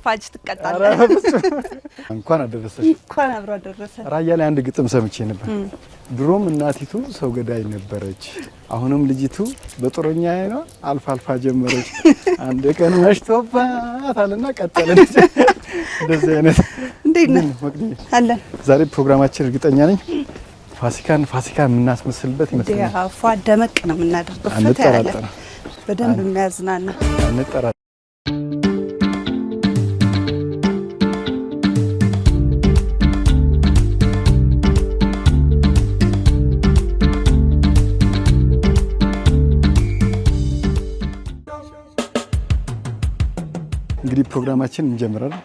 አርፋጅ ትቀጣለህ እንኳን አደረሰሽ እንኳን አብሮ አደረሰ ራያ ላይ አንድ ግጥም ሰምቼ ነበር ድሮም እናቲቱ ሰው ገዳይ ነበረች አሁንም ልጅቱ በጥሩኛ አይኗ አልፋ ጀመረች አንድ ቀን መሽቶባታልና ቀጠለች እንደዚህ አይነት እንዴት ነህ አለ ዛሬ ፕሮግራማችን እርግጠኛ ነኝ ፋሲካን እናስመስልበት ይመስላል ያ ፏደመቅ ነው የምናደርገው ፈታ በደንብ የሚያዝናና አንጠራ እንግዲህ ፕሮግራማችን እንጀምራለን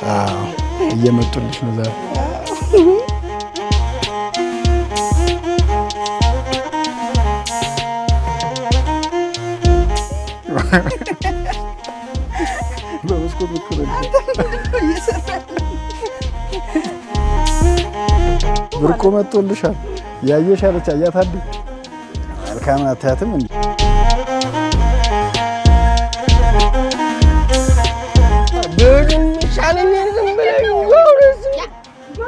አዎ እየመጡልሽ ነው ዛሬ በመስኮት በኩል ብርቆ መጥቶልሻል ያየሻለች አያታዲ መልካም አታያትም እንዴ ሻለኝ ዝም ብለሽ ወውርስ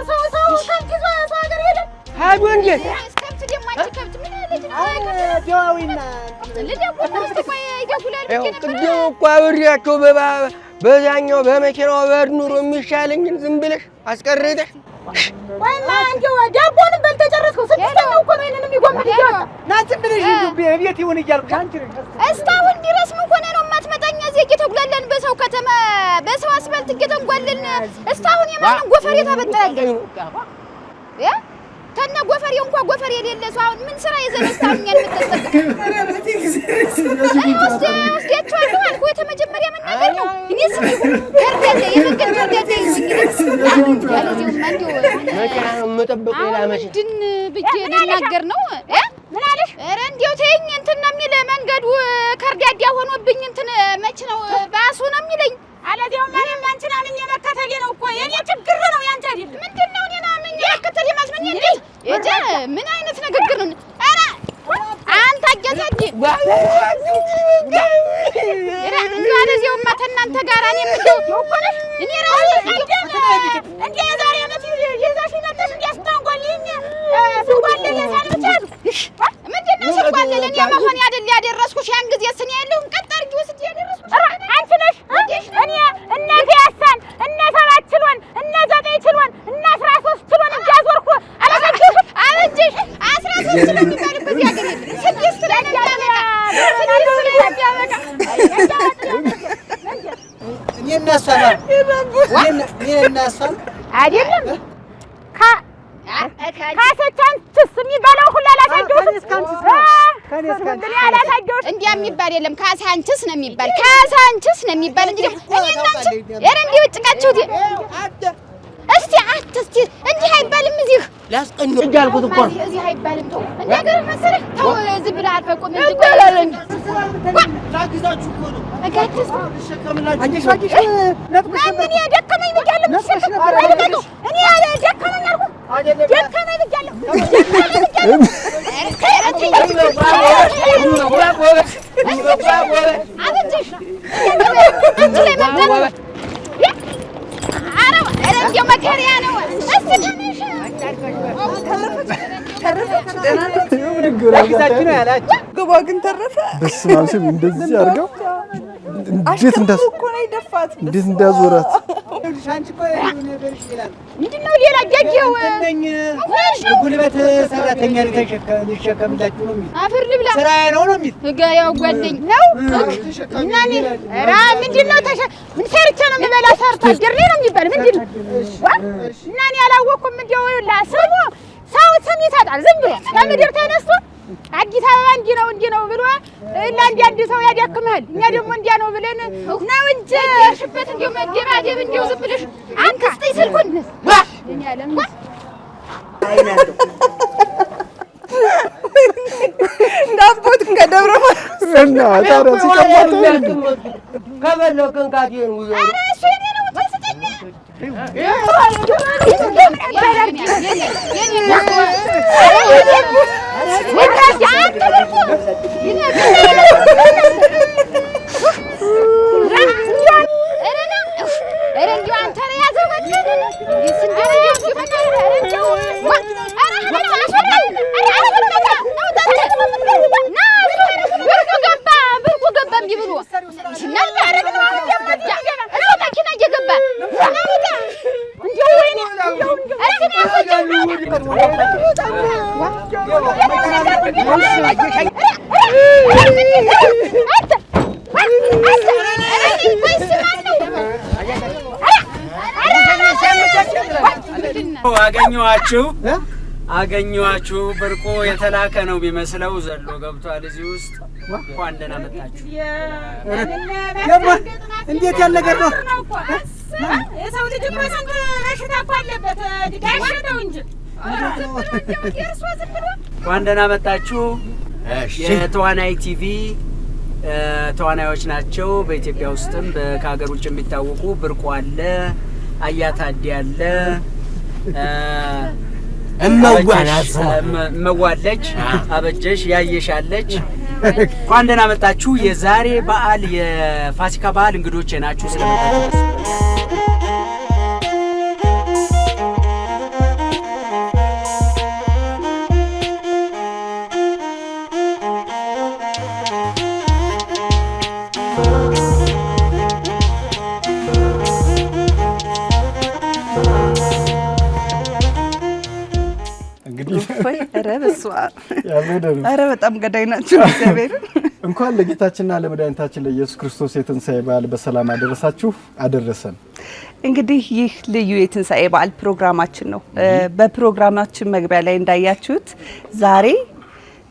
ሰው ከንቲዞ ሳገር ሄደ ሃዱ እንዴ እስከምት ደማች ከብት ምን ልጅ ነው ዳዊና ለደቁልስ ቆይ ይደጉላል ብቻ እኮ አብሬያቸው በዛኛው በመኪናው በር ኑሮ የሚሻለኝ ዝም ብለሽ አስቀርተሽ ወይማ አንቺው ዳቦን በልተጨረስኩ ስድስተኛው እኮ ነው እነንም ይጎምድ ይያታ ናንቺም ብለሽ ቤት ይሁን ይያልኩ አንቺ እስካሁን ድረስ ምን ሆነ ነው ማትመጣኛ እዚህ እየተጉላለን በሰው ከተማ በሰው አስፋልት እየተንጓለን እስካሁን የማንን ጎፈሬ ታበጣለኝ ያ ከነ ጎፈሬው እንኳን ጎፈሬ የሌለ ሰው አሁን ምን ስራ ይዘነስታኛል ወስደችዋለሁ አልኩ የተመጀመሪያ መናገር ነው እኔስ ከርደደ የመንገድ ከርደደ ያለዚው ማንዲው መከራ መጠበቅ ላመሽ ድን ብዬ ልናገር ነው ምን አለሽ ኧረ እንዴው ተይኝ እንትን ነው የሚል መንገዱ ከርዳዳ ሆኖብኝ እንትን መች ነው ባሱ ነው የሚለኝ አለዚው ማንም አንቺን አምኜ መከተሌ ነው እኮ የኔ ችግር ነው ያንቺ አይደል ምንድነው እኔና አምኜ መከተሌ ማስመኝ እንዴ እጄ ምን አይነት ንግግር ነው ኧረ አንተ አገዛዲ ያለዚው ማተናንተ ጋር እኔ ምንድነው እኔ ራሴ እንዴ ዛሬ አመት ይዛሽ ነበር እንዲያስታንጓልኝ ስንጓለለ ሳልብቻት ምንድነው ስንጓለለ እኔ መሆን አይደል ያደረስኩሽ ያን ጊዜ ስኔ ያለውን ቀጣርጊ ወስድ ያደረስኩሽ አንቺ ነሽ እኔ እነዚህ ያሳን እነ 7 ችሎን እነ 9 ችሎን እነ 13 ችሎን እያዞርኩ አለበጅሽ 13 ችሎን የሚባልበት ያገኘ 6 ላይ ያበቃ እኔ እናሳና አይደለም ካሰቻንስ የሚባለው ሁሉ አላሳደውም እንዲያ የሚባል የለም ካሳንችስ ነው የሚባል ካሳንችስ ነው የሚባል እንጂ እኔ እናንቺ ኧረ እንዲህ ወጭቃችሁ እስቲ አትስቲ እንዲህ አይባልም እዚህ ላስቀኝ እያልኩት እኮ እዚህ አይባልም ተው ነገር መሰለህ ተው ዝም ብለህ አልፈቆም እንጂ ቆላለኝ ታግዛችሁ እኮ ነው አጋጭስ አንቺ ሻቂሽ ነጥብሽ እኔ ደከመኝ ብያለሁ እኔ ደከመኝ አልኩ ደከመኝ ብያለሁ አበጅሽ አንቺ ላይ መብላት እንደው መከሪያ ነው እስቲ ትንሽ ተረፈች ደህና ነው ያላችሁ ግባ ግን ተረፈ በስመ አብ እንደዚህ አድርገው እንዴት እንዳዞራት ሻንቺ እኮ ነገርሽ ይላል ምንድነው ሌላ ጀጀው ጉልበት ሰራተኛ ልሸከምላችሁ ነው የሚል አፈር ልብላ ስራዬ ነው የሚል ጋያው ጓደኝ ነው እና እኔ ኧረ ምንድነው ምን ሰርቼ ነው የምበላ ሰርታ አደርኔ ነው የሚባል ምንድነው እና እኔ አላወኩም እንደው ላሰሙ ሰው ስም ይሰጣል ዝም ብሎ ከምድር ተነስቶ አዲስ አበባ እንዲህ ነው ብሎ ለአንድ ሰው ያደክማል እኛ ደግሞ እንዲያ ነው ብለን ነው እንጂ ሽበት እንደው መደባደብ እንደው ዝም ብለሽ አንከስጠኝ ስልኩን እኔ አለም አይናለሁ እንዳቦት ከደብረ እና ታዲያ ሲቀማጥ ከበለው ከንካቴን ውሎ ኧረ እሱ የኔ ነው ተስጠኝ አገኘኋችሁ ብርቁ የተላከ ነው ቢመስለው ዘሎ ገብቷል እዚህ ውስጥ እንኳን ደህና መጣችሁ። እንዴት ያለ ነገር ነው? የሰው ልጅ እኮ ስንት በሽታ እኮ አለበት ዲጋሽተው እንጂ እንኳን ደህና መጣችሁ። የተዋናይ ቲቪ ተዋናዮች ናቸው። በኢትዮጵያ ውስጥም ከሀገር ውጭ የሚታወቁ ብርቁ አለ፣ አያታዲ አለ፣ እመዋለች፣ አበጀሽ፣ ያየሻለች። እንኳን ደህና መጣችሁ። የዛሬ በዓል የፋሲካ በዓል እንግዶቼ ናችሁ። ስለመጣችሁ ኧረ በጣም ገዳይ ናቸው። እግዚአብሔር እንኳን ለጌታችንና ለመድኃኒታችን ለኢየሱስ ክርስቶስ የትንሣኤ በዓል በሰላም አደረሳችሁ አደረሰን። እንግዲህ ይህ ልዩ የትንሣኤ በዓል ፕሮግራማችን ነው። በፕሮግራማችን መግቢያ ላይ እንዳያችሁት ዛሬ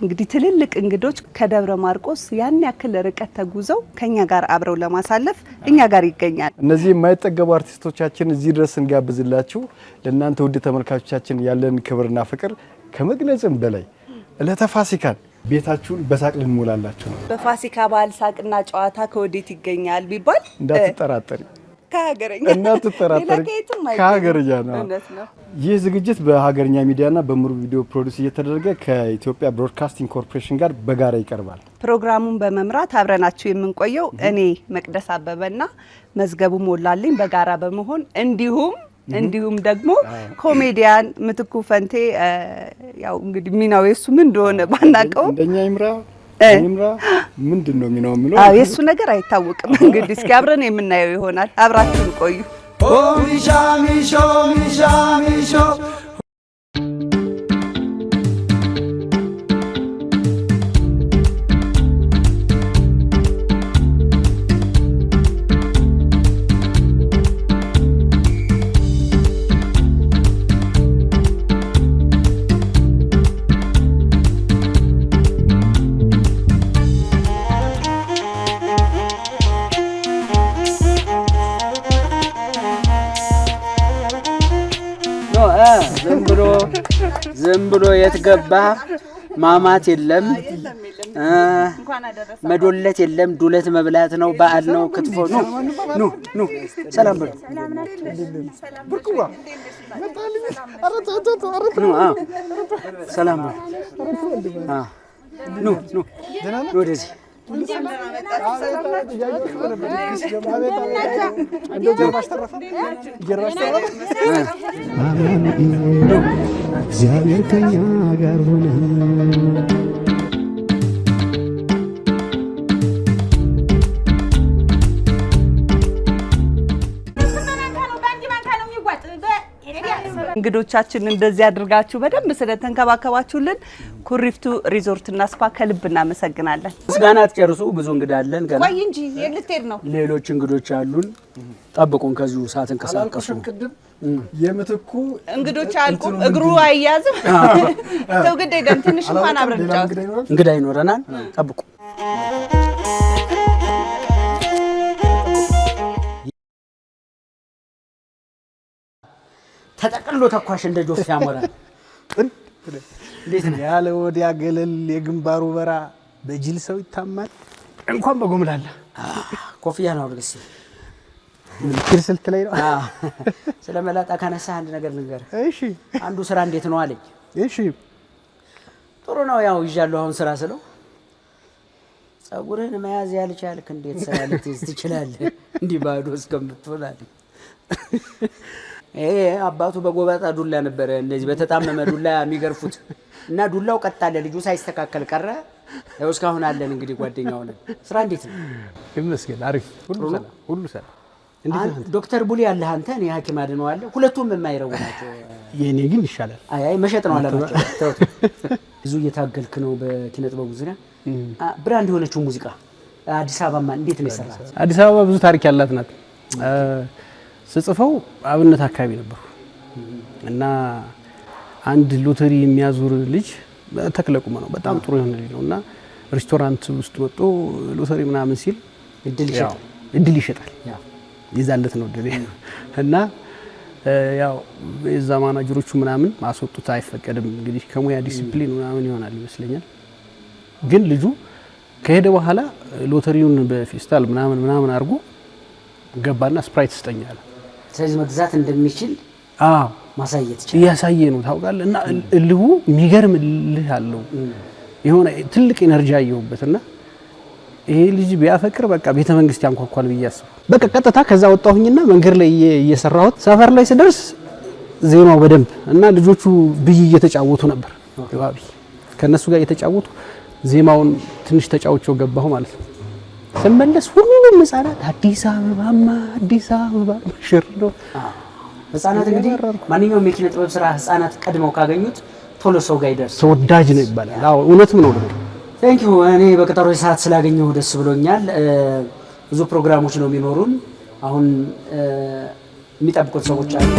እንግዲህ ትልልቅ እንግዶች ከደብረ ማርቆስ ያን ያክል ርቀት ተጉዘው ከኛ ጋር አብረው ለማሳለፍ እኛ ጋር ይገኛል። እነዚህ የማይጠገቡ አርቲስቶቻችን እዚህ ድረስ እንጋብዝላችሁ። ለእናንተ ውድ ተመልካቾቻችን ያለን ክብርና ፍቅር ከመግለጽም በላይ ዕለተ ፋሲካን ቤታችሁን በሳቅ ልንሞላላችሁ ነው። በፋሲካ በዓል ሳቅና ጨዋታ ከወዴት ይገኛል ቢባል እንዳትጠራጠሪ ከሀገረኛ እንዳትጠራጠሪ ከሀገረኛ ነው። ይህ ዝግጅት በሀገርኛ ሚዲያና በሙሩ ቪዲዮ ፕሮዲዩስ እየተደረገ ከኢትዮጵያ ብሮድካስቲንግ ኮርፖሬሽን ጋር በጋራ ይቀርባል። ፕሮግራሙን በመምራት አብረናችሁ የምንቆየው እኔ መቅደስ አበበና መዝገቡ ሞላልኝ በጋራ በመሆን እንዲሁም ደግሞ ኮሜዲያን ምትኩ ፈንቴ ያው እንግዲህ ሚናው የሱ ምን እንደሆነ ባናቀው እንደኛ ይምራ ምንድነው ሚናው ምለው የሱ ነገር አይታወቅም። እንግዲህ እስኪ አብረን የምናየው ይሆናል። አብራችሁን ቆዩ። ሚሻ ሚሾ ሚሻ ሚሾ ዝም ብሎ የት ገባ ማማት የለም መዶለት የለም። ዱለት መብላት ነው። በዓል ነው። ክትፎ ኑ ሰላም በሉ። ብርቁዋ ሰላም በሉ። ኑ ወደዚህ እግዚአብሔር ከኛ ጋር ሆነ። እንግዶቻችን እንደዚህ አድርጋችሁ በደንብ ስለተንከባከባችሁልን ኩሪፍቱ ሪዞርትና ስፓ ከልብ እናመሰግናለን። ምስጋና አትጨርሱ። ብዙ እንግዳ አለን ገና። ቆይ እንጂ የልትሄድ ነው። ሌሎች እንግዶች አሉን። ጠብቁን። ከዚሁ ሰዓት እንቀሳቀሱ። የምትኩ እንግዶች አልኩ እግሩ አይያዝም። ተው ግድ አይደለም። ትንሽ እንኳን አብረን እንጫወት። እንግዳ ይኖረናል። ጠብቁ። ተጠቅሎ ተኳሽ እንደ ጆፍ ያሞራል። እንዴት ነው ያለ ወዲያ ገለል የግንባሩ በራ በጅል ሰው ይታማል። እንኳን በጎምላላ ኮፍያ ነው አብለስ ምክር ስልት ላይ ነው። ስለ መላጣ ካነሳ አንድ ነገር ልንገር። እሺ አንዱ ስራ እንዴት ነው አለኝ። እሺ ጥሩ ነው ያው ይዣለሁ አሁን ስራ ስለው ጸጉርህን መያዝ ያልቻልክ እንዴት ስራ ልትይዝ ትችላለህ? እንዲህ ባዶ እስከምትሆን አለኝ። አባቱ በጎባጣ ዱላ ነበረ እንደዚህ በተጣመመ ዱላ የሚገርፉት እና ዱላው ቀጣለ። ልጁ ሳይስተካከል ቀረ። ያው እስካሁን አለን እንግዲህ ጓደኛው ነን። ስራ እንዴት ነው? ይመስገን አሪፍ ሁሉ ሰላም። ዶክተር ቡሊ ያለህ አንተ እኔ ሐኪም አድነዋለሁ። ሁለቱም የማይረቡ ናቸው። የኔ ግን ይሻላል። አይ መሸጥ ነው አላማቸው። ብዙ እየታገልክ ነው በኪነ ጥበቡ ዙሪያ። ብራንድ የሆነችው ሙዚቃ አዲስ አበባ እንዴት ነው የሰራት? አዲስ አበባ ብዙ ታሪክ ያላት ናት። ስጽፈው አብነት አካባቢ ነበርኩ እና አንድ ሎተሪ የሚያዙር ልጅ ተክለቁመ ነው በጣም ጥሩ የሆነ ልጅ ነውና ሬስቶራንት ውስጥ መጥቶ ሎተሪ ምናምን ሲል እድል ይሸጣል። ይዛለት ነው ድሬ እና ያው የዛ ማናጀሮቹ ምናምን ማስወጡት አይፈቀድም እንግዲህ ከሙያ ዲሲፕሊን ምናምን ይሆናል ይመስለኛል። ግን ልጁ ከሄደ በኋላ ሎተሪውን በፌስታል ምናምን አድርጎ ገባና ስፕራይት ስጠኛል። ስለዚህ መግዛት እንደሚችል ማሳየት ይችላል። ያሳየ ነው ታውቃለህ። እና ልሁ የሚገርም ልህ አለው የሆነ ትልቅ ኤነርጂ አየሁበትና ይሄ ልጅ ቢያፈቅር በቃ ቤተ መንግስት ያንኳኳል ብዬ አስበው በቃ ቀጥታ ከዛ ወጣሁኝና መንገድ ላይ እየሰራሁት ሰፈር ላይ ስደርስ ዜማው በደንብ እና ልጆቹ ብይ እየተጫወቱ ነበር። ይባቢ ከነሱ ጋር እየተጫወቱ ዜማውን ትንሽ ተጫውቸው ገባሁ ማለት ነው። ስመለስ ሁሉም ህፃናት አዲስ አበባ ሽርዶ ህፃናት እንግዲህ ማንኛውም የኪነ ጥበብ ስራ ህፃናት ቀድመው ካገኙት ቶሎ ሰው ጋር ይደርስ ተወዳጅ ነው ይባላል። አዎ እውነትም ነው ደግሞ ቴንክ ዩ። እኔ በቀጠሮ ሰዓት ስላገኘሁ ደስ ብሎኛል። ብዙ ፕሮግራሞች ነው የሚኖሩን። አሁን የሚጠብቁት ሰዎች አሉ።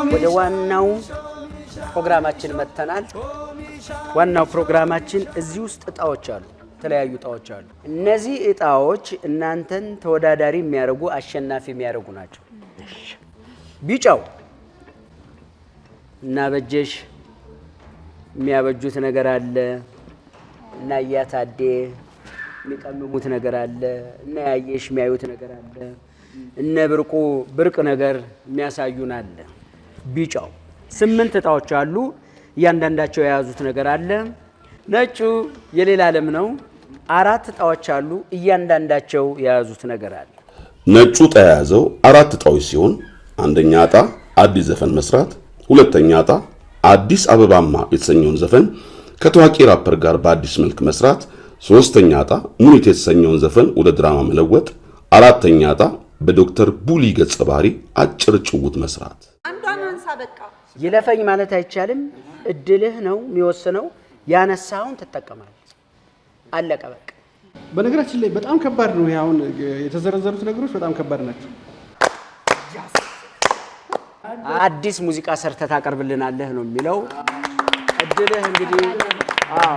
ወደ ዋናው ፕሮግራማችን መተናል። ዋናው ፕሮግራማችን እዚህ ውስጥ እጣዎች አሉ፣ የተለያዩ እጣዎች አሉ። እነዚህ እጣዎች እናንተን ተወዳዳሪ የሚያደርጉ አሸናፊ የሚያደርጉ ናቸው። ቢጫው እና በጀሽ የሚያበጁት ነገር አለ እና ያታዴ የሚቀምሙት ነገር አለ እና ያየሽ የሚያዩት ነገር አለ እነ ብርቁ ብርቅ ነገር የሚያሳዩን አለ። ቢጫው 8 እጣዎች አሉ። እያንዳንዳቸው የያዙት ነገር አለ። ነጩ የሌላ ዓለም ነው። 4 እጣዎች አሉ። እያንዳንዳቸው የያዙት ነገር አለ። ነጩ እጣ የያዘው 4 እጣዎች ሲሆን አንደኛ እጣ አዲስ ዘፈን መስራት፣ ሁለተኛ እጣ አዲስ አበባማ የተሰኘውን ዘፈን ከታዋቂ ራፐር ጋር በአዲስ መልክ መስራት፣ ሶስተኛ እጣ ሙኒት የተሰኘውን ዘፈን ወደ ድራማ መለወጥ፣ አራተኛ እጣ በዶክተር ቡሊ ገጸ ባህሪ አጭር ጭውውት መስራት። አንዷን አንሳ በቃ ይለፈኝ ማለት አይቻልም። እድልህ ነው የሚወስነው። ያነሳውን ትጠቀማለህ። አለቀ በቃ። በነገራችን ላይ በጣም ከባድ ነው። አሁን የተዘረዘሩት ነገሮች በጣም ከባድ ናቸው። አዲስ ሙዚቃ ሰርተህ ታቀርብልናለህ ነው የሚለው። እድልህ እንግዲህ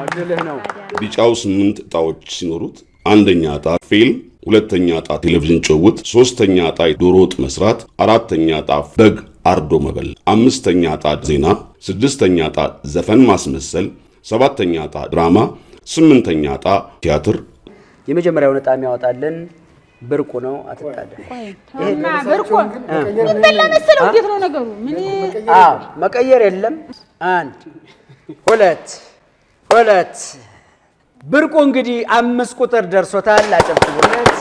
እድልህ ነው። ቢጫው 8 እጣዎች ሲኖሩት አንደኛ እጣ ፊልም፣ ሁለተኛ እጣ ቴሌቪዥን ጭውውት፣ ሶስተኛ እጣ ዶሮ ወጥ መስራት፣ አራተኛ እጣ በግ አርዶ መበል፣ አምስተኛ እጣ ዜና፣ ስድስተኛ እጣ ዘፈን ማስመሰል፣ ሰባተኛ እጣ ድራማ፣ ስምንተኛ እጣ ቲያትር። የመጀመሪያውን እጣ የሚያወጣልን ብርቁ ነው። አትጣለ እና ብርቁ በላ መሰለው። እንዴት ነው ነገሩ? ምን መቀየር የለም። 1 2 ብርቁ እንግዲህ 5 ቁጥር ደርሶታል። አጨብጭቡለት።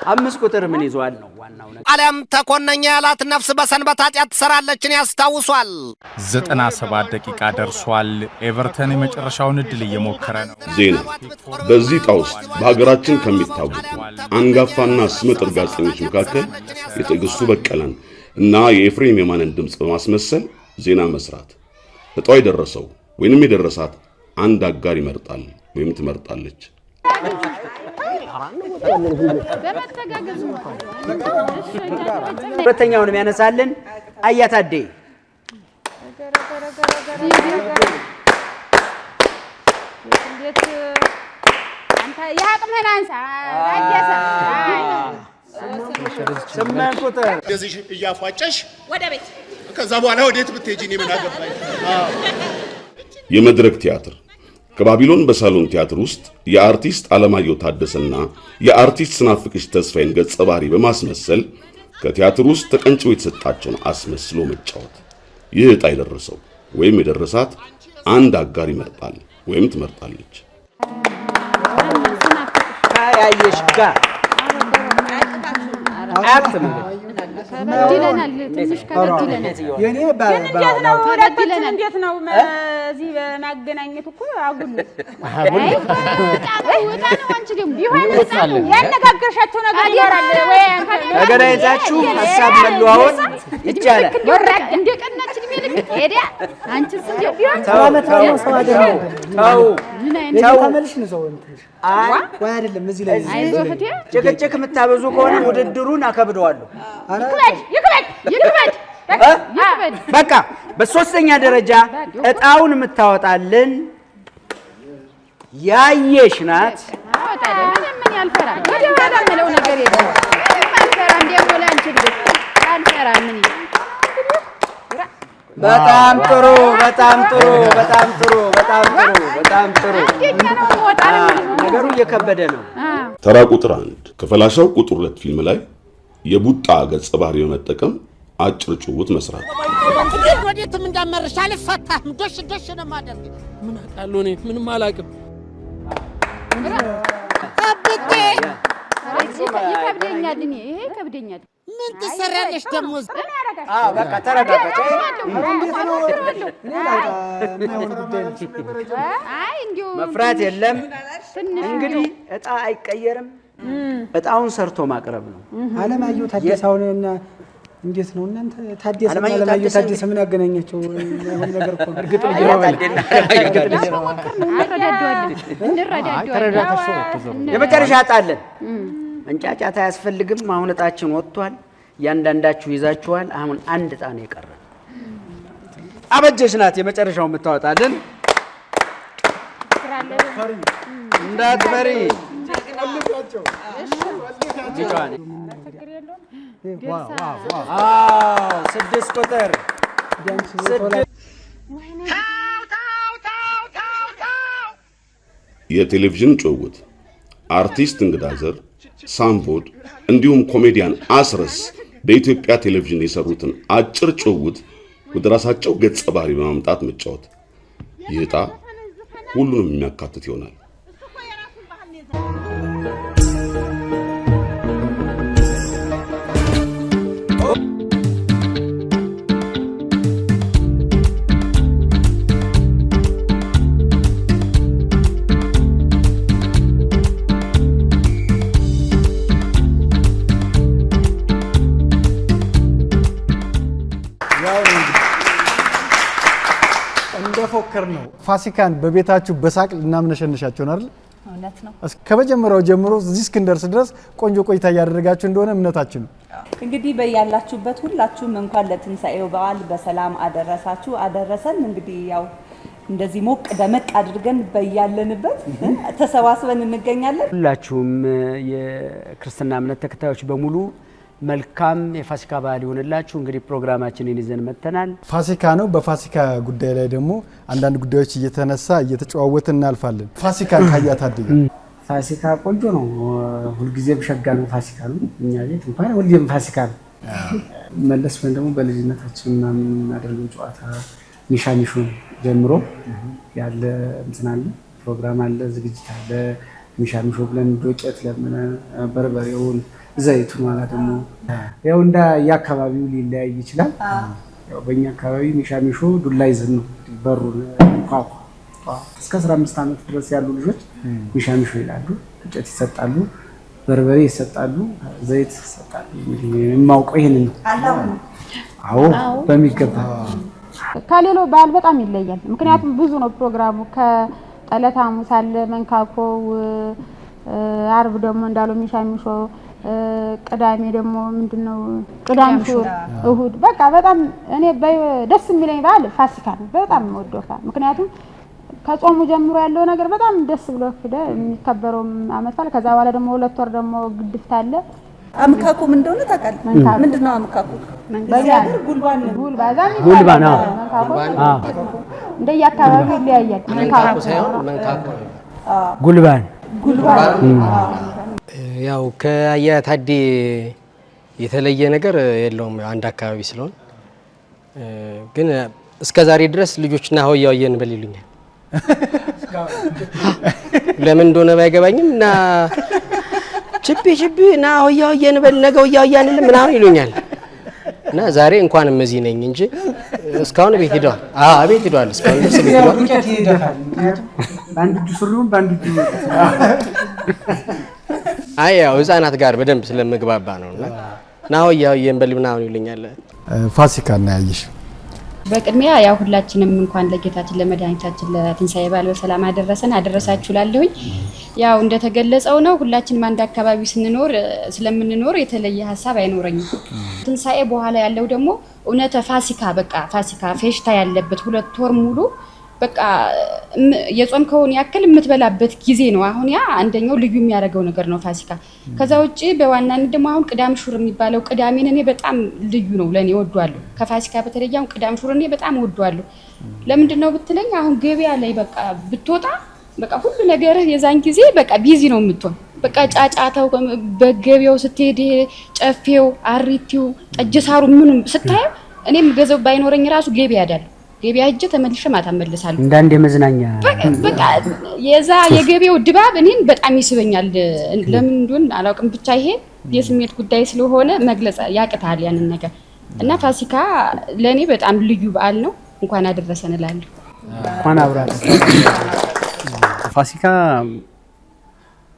5 ቁጥር ምን ይዟል ነው ዋናው ነገር። ዓለም ተኮነኛ ያላት ነፍስ በሰንበት ኃጢአት ትሰራለችን ያስታውሷል። 97 ደቂቃ ደርሷል። ኤቨርተን የመጨረሻውን እድል እየሞከረ ነው። ዜና በዚህ ዕጣ ውስጥ በሀገራችን ከሚታወቁ አንጋፋና ስመጥር ጋዜጠኞች መካከል የትዕግስቱ በቀለን እና የኤፍሬም የማንን ድምፅ በማስመሰል ዜና መስራት። ዕጣው የደረሰው ወይንም የደረሳት አንድ አጋር ይመርጣል ወይም ትመርጣለች። ሁለተኛውን የሚያነሳልን አያታዴ ስምንት ቁጥር እንደዚህ እያፏጨሽ ወደ ቤት ከዛ በኋላ ወዴት ብትሄጂ እኔ ምን አገባኝ? የመድረክ ቲያትር ከባቢሎን በሳሎን ቲያትር ውስጥ የአርቲስት አለማየሁ ታደሰና የአርቲስት ስናፍቅሽ ተስፋዬን ገጸ ባህሪ በማስመሰል ከቲያትር ውስጥ ተቀንጭቦ የተሰጣቸውን አስመስሎ መጫወት። ይህ ዕጣ የደረሰው ወይም የደረሳት አንድ አጋር ይመርጣል ወይም ትመርጣለች። ያየሽ ጋር አክት ከበድለናል ትንሽ ከበድለናል። የኔ እንዴት ነው እዚህ በማገናኘት እኮ አጉል አንቺ ደግሞ ቢሆን ያነጋገርሻቸው ነገር ይኖራል ወይ ተገናኝታችሁ ሐሳብ መለዋወጥ ይቻላል። ወራድ እንደ ቀናችን የሚልክ ሄዳ አንቺስ እንዴ ቢሆን ተው ተመልሽ ነው ሰው ወይ አይደለም። እዚህ ላይ ጭቅጭቅ የምታበዙ ከሆነ ውድድሩን አከብደዋለሁ። ይክበድ በቃ በሶስተኛ ደረጃ ዕጣውን የምታወጣልን ያየሽ ናት። ምን ያልፈራ ወደ ኋላ ምለው ነገር የለም። አንፈራ እንደው ለአንቺ ልጅ አንፈራ ምን በጣም ጥሩ በጣም ጥሩ በጣም ጥሩ በጣም ጥሩ በጣም ጥሩ። ነገሩ እየከበደ ነው። ተራ ቁጥር 1 ከፈላሻው ቁጥር 2 ፊልም ላይ የቡጣ ገጸ ባህሪ በመጠቀም አጭር ጭውውት መስራት። ወዴትም እንዳመረሽ አልፈታም። ዶሽ ዶሽ ነው ማደርግ። ምን አውቃለሁ እኔ ምንም አላውቅም። አብቴ ይከብደኛል። እኔ ይሄ ይከብደኛል። ምን ትሰሪያለሽ ደግሞ? በቃ ተረጋጋች። መፍራት የለም። እንግዲህ ዕጣ አይቀየርም። ዕጣውን ሰርቶ ማቅረብ ነው። አለማየሁ ታደሰውንና እንዴት ነው እናንተ ታደሰ አለማየሁ ታደሰ ምን ያገናኛቸው? ምን ነገር እኮ እርግጥ የመጨረሻ ዕጣ አለን። መንጫጫት አያስፈልግም። አሁን ዕጣችን ወጥቷል። እያንዳንዳችሁ ይዛችኋል። አሁን አንድ ዕጣ ነው የቀረ። አበጀሽ ናት የመጨረሻው የምታወጣልን። እንዳትፈሪ ስድስት ቁጥር የቴሌቪዥን ጭውውት አርቲስት እንግዳ ዘር፣ ሳምቦድ እንዲሁም ኮሜዲያን አስረስ በኢትዮጵያ ቴሌቪዥን የሰሩትን አጭር ጭውውት ወደ ራሳቸው ገጸ ባህሪ በማምጣት መጫወት። ይህ ዕጣ ሁሉንም የሚያካትት ይሆናል። እንደፎከር ነው። ፋሲካን በቤታችሁ በሳቅ ልናምነሸንሻቸው ነው አይደል? እውነት ነው። ከመጀመሪያው ጀምሮ እዚህ እስክንደርስ ድረስ ቆንጆ ቆይታ እያደረጋችሁ እንደሆነ እምነታችን ነው። እንግዲህ በያላችሁበት ሁላችሁም እንኳን ለትንሳኤው በዓል በሰላም አደረሳችሁ አደረሰን። እንግዲህ ያው እንደዚህ ሞቅ ደመቅ አድርገን በያለንበት ተሰባስበን እንገኛለን። ሁላችሁም የክርስትና እምነት ተከታዮች በሙሉ መልካም የፋሲካ በዓል ይሆንላችሁ። እንግዲህ ፕሮግራማችንን ይዘን መተናል። ፋሲካ ነው። በፋሲካ ጉዳይ ላይ ደግሞ አንዳንድ ጉዳዮች እየተነሳ እየተጨዋወትን እናልፋለን። ፋሲካን ካያት አድጋ ፋሲካ ቆንጆ ነው። ሁልጊዜም ሸጋ ነው። ፋሲካ ነው። እኛ ቤት እንኳን ሁልጊዜም ፋሲካ ነው። መለስ ብለን ደግሞ በልጅነታችን የምናደርገው ጨዋታ ኒሻኒሹን ጀምሮ ያለ እንትን አለ፣ ፕሮግራም አለ፣ ዝግጅት አለ። ሚሻሚሾ ብለን ዶቄት ለምን በርበሬውን ዘይቱ ማለት ደግሞ ያው እንደ የአካባቢው ሊለያይ ይችላል። ያው በእኛ አካባቢ ሚሻሚሾ ዱላ ይዘን ነው በሩን ቋቋ እስከ 15 ዓመት ድረስ ያሉ ልጆች ሚሻሚሾ ይላሉ። ዱቄት ይሰጣሉ፣ በርበሬ ይሰጣሉ፣ ዘይት ይሰጣሉ። የማውቀው ይሄን ነው። አዎ በሚገባ ከሌላው በዓል በጣም ይለያል። ምክንያቱም ብዙ ነው ፕሮግራሙ። ከጠለታ ሐሙስ አለ፣ መንካኮ፣ አርብ ደግሞ እንዳለው ሚሻሚሾ፣ ቅዳሜ ደግሞ ምንድነው ቅዳምሾ፣ እሁድ በቃ በጣም እኔ ደስ የሚለኝ በዓል ፋሲካ ነው። በጣም ወደው ምክንያቱም ከጾሙ ጀምሮ ያለው ነገር በጣም ደስ ብሎ የሚከበረው አመት በዓል። ከዛ በኋላ ደግሞ 2 ወር ደግሞ ግድፍት አለ። አምካኩ ምን እንደሆነ ታውቃለህ? ምንድነው አምካኩ? በዚያር ጉልባን ነው። እንደየአካባቢው ይለያያል። መንካኩ ሳይሆን መንካኩ ጉልባን ያው ከአያታዴ የተለየ ነገር የለውም አንድ አካባቢ ስለሆነ ግን እስከዛሬ ድረስ ልጆችና ሆያ ሆየን በል ይሉኛል። ለምን እንደሆነ ባይገባኝም እና ችቢ ና ሆያ ሆየን በል ነገ ሆያ ሆያን ምናምን ይሉኛል። እና ዛሬ እንኳንም እዚህ ነኝ እንጂ እስካሁን ቤት ሄደዋል። ቤት ሄደዋል። እስካሁን ድረስ ቤት ሄደዋል። ባንድ ጁስሩም ባንድ ጁ ያው ህፃናት ጋር በደንብ ስለምግባባ ነውና ና ሆያ ሆየን በል ምናምን ይሉኛል። ፋሲካ እና ያይሽ በቅድሚያ ያው ሁላችንም እንኳን ለጌታችን ለመድኃኒታችን ለትንሳኤ በዓል በሰላም አደረሳችሁ ላለሁኝ። ያው እንደተገለጸው ነው ሁላችንም አንድ አካባቢ ስለምንኖር የተለየ ሀሳብ አይኖረኝም። ትንሳኤ በኋላ ያለው ደግሞ እውነተ ፋሲካ በቃ ፋሲካ ፌሽታ ያለበት 2 ወር ሙሉ በቃ የጾምከውን ያክል የምትበላበት ጊዜ ነው። አሁን ያ አንደኛው ልዩ የሚያደርገው ነገር ነው ፋሲካ። ከዛ ውጪ በዋናነት ደግሞ አሁን ቅዳም ሹር የሚባለው ቅዳሜን እኔ በጣም ልዩ ነው ለኔ ወዷለሁ። ከፋሲካ በተለየ አሁን ቅዳም ሹር እኔ በጣም ወዷለሁ። ለምንድነው ብትለኝ አሁን ገበያ ላይ በቃ ብትወጣ በቃ ሁሉ ነገር የዛን ጊዜ በቃ ቢዚ ነው የምትሆን። በቃ ጫጫታው በገበያው ስትሄድ ጨፌው፣ አሪቲው፣ ጠጅሳሩ ምንም ስታየው እኔም ገዘው ባይኖረኝ ራሱ ገበያ አይደለም ገበያ ሂጅ ተመልሼ ማታ መልሳለሁ። እንዳንድ የመዝናኛ በቃ የዛ የገበያው ድባብ እኔን በጣም ይስበኛል። ለምን እንደሆነ አላውቅም ብቻ ይሄ የስሜት ጉዳይ ስለሆነ መግለጽ ያቅታል ያንን ነገር እና ፋሲካ ለኔ በጣም ልዩ በዓል ነው። እንኳን አደረሰን እላለሁ። እንኳን አብራት ፋሲካ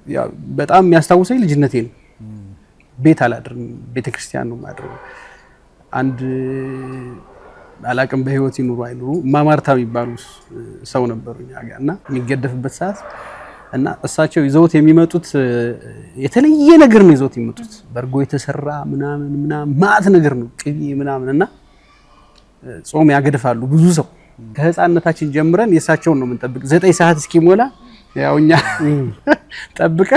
ያው በጣም የሚያስታውሰኝ ልጅነቴ ነው። ቤት አላድርም፣ ቤተክርስቲያን ነው ማድረው። አንድ አላቅም በህይወት ይኑሩ አይኑሩ ማማርታ የሚባሉ ሰው ነበሩኛ ጋርና የሚገደፍበት ሰዓት እና እሳቸው ይዘውት የሚመጡት የተለየ ነገር ነው። ይዘውት የሚመጡት በርጎ የተሰራ ምናምን ማት ነገር ነው ቅቤ ምናምንና ጾም ያገድፋሉ ብዙ ሰው። ከህፃንነታችን ጀምረን የእሳቸውን ነው የምንጠብቅ 9 ሰዓት እስኪሞላ ያውኛ ጠብቀ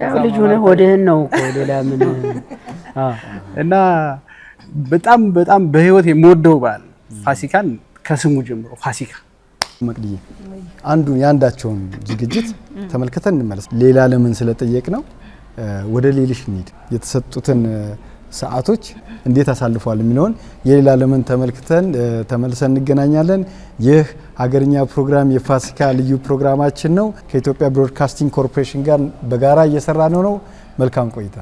ያው ልጅ ሆነ ወደህን ነው እኮ ሌላ ምን እና በጣም በህይወት የምወደው በዓል ፋሲካን ከስሙ ጀምሮ ፋሲካ። መቅድዬ አንዱን ያንዳቸውን ዝግጅት ተመልክተን እንመለስ። ሌላ ለምን ስለጠየቅ ነው ወደ ሌሊሽ እንሂድ። የተሰጡትን ሰዓቶች እንዴት አሳልፏል የሚለውን የሌላ ለምን ተመልክተን ተመልሰን እንገናኛለን። ይህ ሀገርኛ ፕሮግራም የፋሲካ ልዩ ፕሮግራማችን ነው። ከኢትዮጵያ ብሮድካስቲንግ ኮርፖሬሽን ጋር በጋራ እየሰራ ነው። መልካም ቆይታ።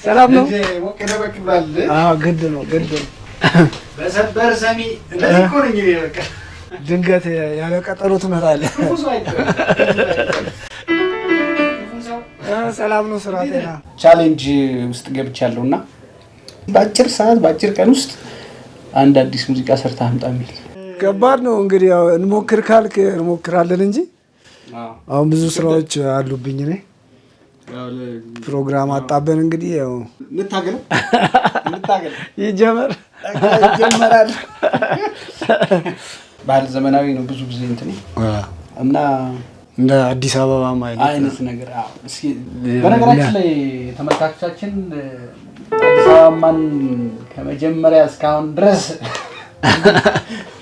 ሰላም ነው። ግድ ነው በሰበር ሰሚ እንደዚህ እኮ ነኝ። በቃ ድንገት ያለ ቀጠሮ ትመጣለህ። ሰላም ነው። ስራ ጤና ቻሌንጅ ውስጥ ገብቻለሁና በአጭር ሰዓት በአጭር ቀን ውስጥ አንድ አዲስ ሙዚቃ ሰርታ አምጣ የሚል ከባድ ነው። እንግዲህ ያው እንሞክር ካልክ እንሞክራለን እንጂ አሁን ብዙ ስራዎች አሉብኝ እኔ ፕሮግራም አጣበን እንግዲህ ያው እንታገል ይጀመር ይጀመራል። ባህል ዘመናዊ ነው ብዙ ጊዜ እንትን እና እንደ አዲስ አበባ አይነት ነገር። እስኪ በነገራችን ላይ ተመልካቾቻችን አዲስ አበባን ከመጀመሪያ እስካሁን ድረስ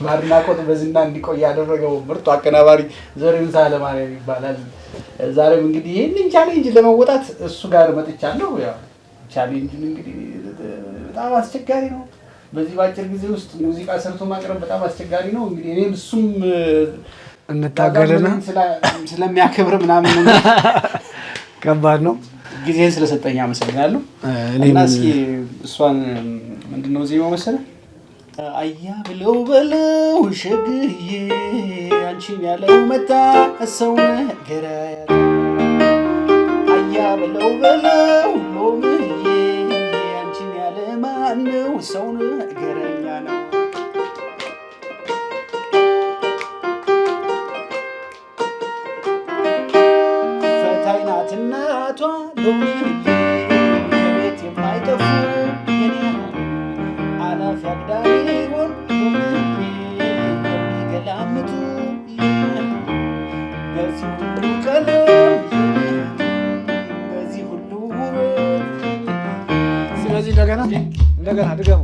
ማድናቆት በዝና እንዲቆይ ያደረገው ምርጡ አቀናባሪ ዘሪሁን ሳለማርያም ይባላል። ዛሬም እንግዲህ ይህንን ቻሌንጅ ለመወጣት እሱ ጋር መጥቻለሁ። ያው ቻሌንጁን እንግዲህ በጣም አስቸጋሪ ነው። በዚህ ባጭር ጊዜ ውስጥ ሙዚቃ ሰርቶ ማቅረብ በጣም አስቸጋሪ ነው። እንግዲህ እኔም እሱም እንታገልና ስለሚያከብር ምናምን ከባድ ነው። ጊዜን ስለሰጠኝ አመሰግናለሁ። እና እስኪ እሷን ምንድነው ዜማው መሰለህ? አያ ብለው በለው ሸግዬ አንቺን ያለው መጣ ሰው ነገር አያ ብለው በለው ሎምዬ አንቺን ያለ ማነው ሰው ነገረኛ ነው። ፈታይ ናት እናቷ ሎምዬ ከቤት የማይጠፉ የኔ አላፊ አግዳሚውን የሚገላምጡ በዚህ ሁሉ ቀለም በዚህ ሁሉ ስለዚህ እንደገና ድገሙ።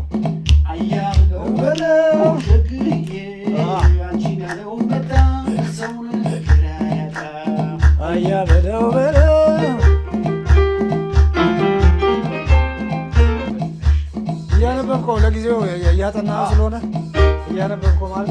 አያ ብለው በለው ሸግዬ አንቺን ያለው መጣ ሰው ነገር ያጣ አያ በለው እያነበብከው ለጊዜው እያጠና ስለሆነ እያነበብከው ማለት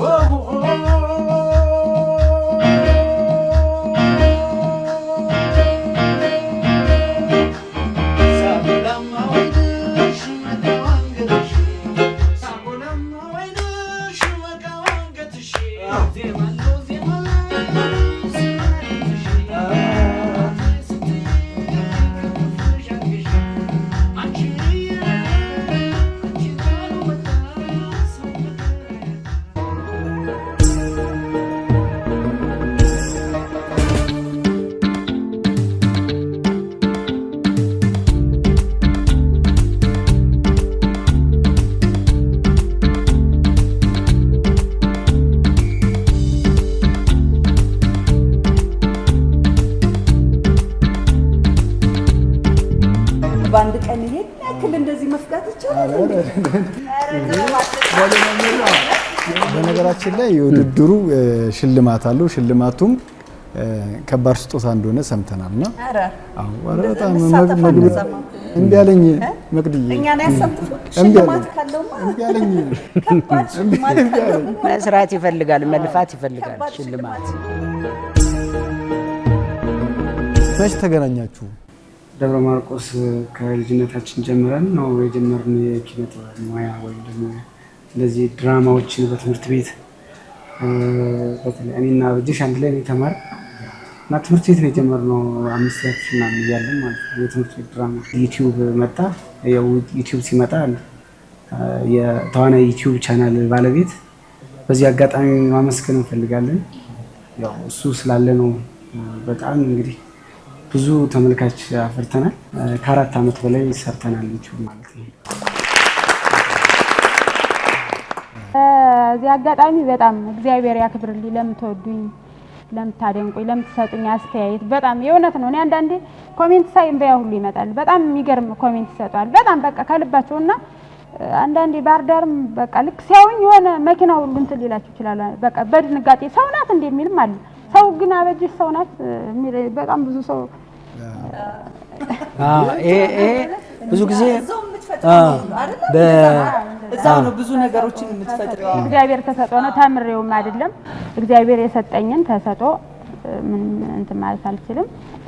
በአንድ ቀን ይሄን ያክል እንደዚህ መፍጋት ይቻላል? በነገራችን ላይ የውድድሩ ሽልማት አለው። ሽልማቱም ከባድ ስጦታ እንደሆነ ሰምተናልና በጣም እምቢ አለኝ መቅድዬ እኛን ያሳትፉ ሽልማት ካለውማ እምቢ አለኝ። መስራት ይፈልጋል፣ መልፋት ይፈልጋል። ሽልማት መች ተገናኛችሁ? ደብረ ማርቆስ ከልጅነታችን ጀምረን ነው የጀመርን የኪነ ጥበብ ሙያ ወይም ደግሞ እንደዚህ ድራማዎችን በትምህርት ቤት በተለይ እኔና በጅሽ አንድ ላይ ነው የተማር እና ትምህርት ቤት ነው የጀመርነው 5 ክፍል ምናምን እያለን ማለት ነው። የትምህርት ቤት ድራማ ዩቲዩብ መጣ። ያው ዩቲዩብ ሲመጣ የተዋናይ ዩቲዩብ ቻናል ባለቤት በዚህ አጋጣሚ ማመስገን እንፈልጋለን። ያው እሱ ስላለ ነው በጣም እንግዲህ ብዙ ተመልካች አፍርተናል። ከ4 ዓመት በላይ ሰርተናል ዩቲዩብ ማለት ነው። እዚህ አጋጣሚ በጣም እግዚአብሔር ያክብርልኝ ለምትወዱኝ፣ ለምታደንቁኝ፣ ለምትሰጡኝ አስተያየት በጣም የእውነት ነው። እኔ አንዳንዴ ኮሜንት ሳይ እንበያ ሁሉ ይመጣል። በጣም የሚገርም ኮሜንት ይሰጣል። በጣም በቃ ከልባቸውና አንዳንዴ ባህር ዳርም በቃ ልክ ሲያዩኝ የሆነ መኪና ሁሉ እንትን ሊላችሁ ይችላል። በቃ በድንጋጤ ሰው ናት እንደ የሚልም አለ። ሰው ግን አበጅሽ ሰው ናት የሚል በጣም ብዙ ሰው ብዙ ጊዜ እዛው ነው ብዙ ነገሮችን የምትፈጥረው። እግዚአብሔር ተሰጥኦ ነው፣ ተምሬውም አይደለም። እግዚአብሔር የሰጠኝን ተሰጥኦ ምን እንትን ማለት አልችልም።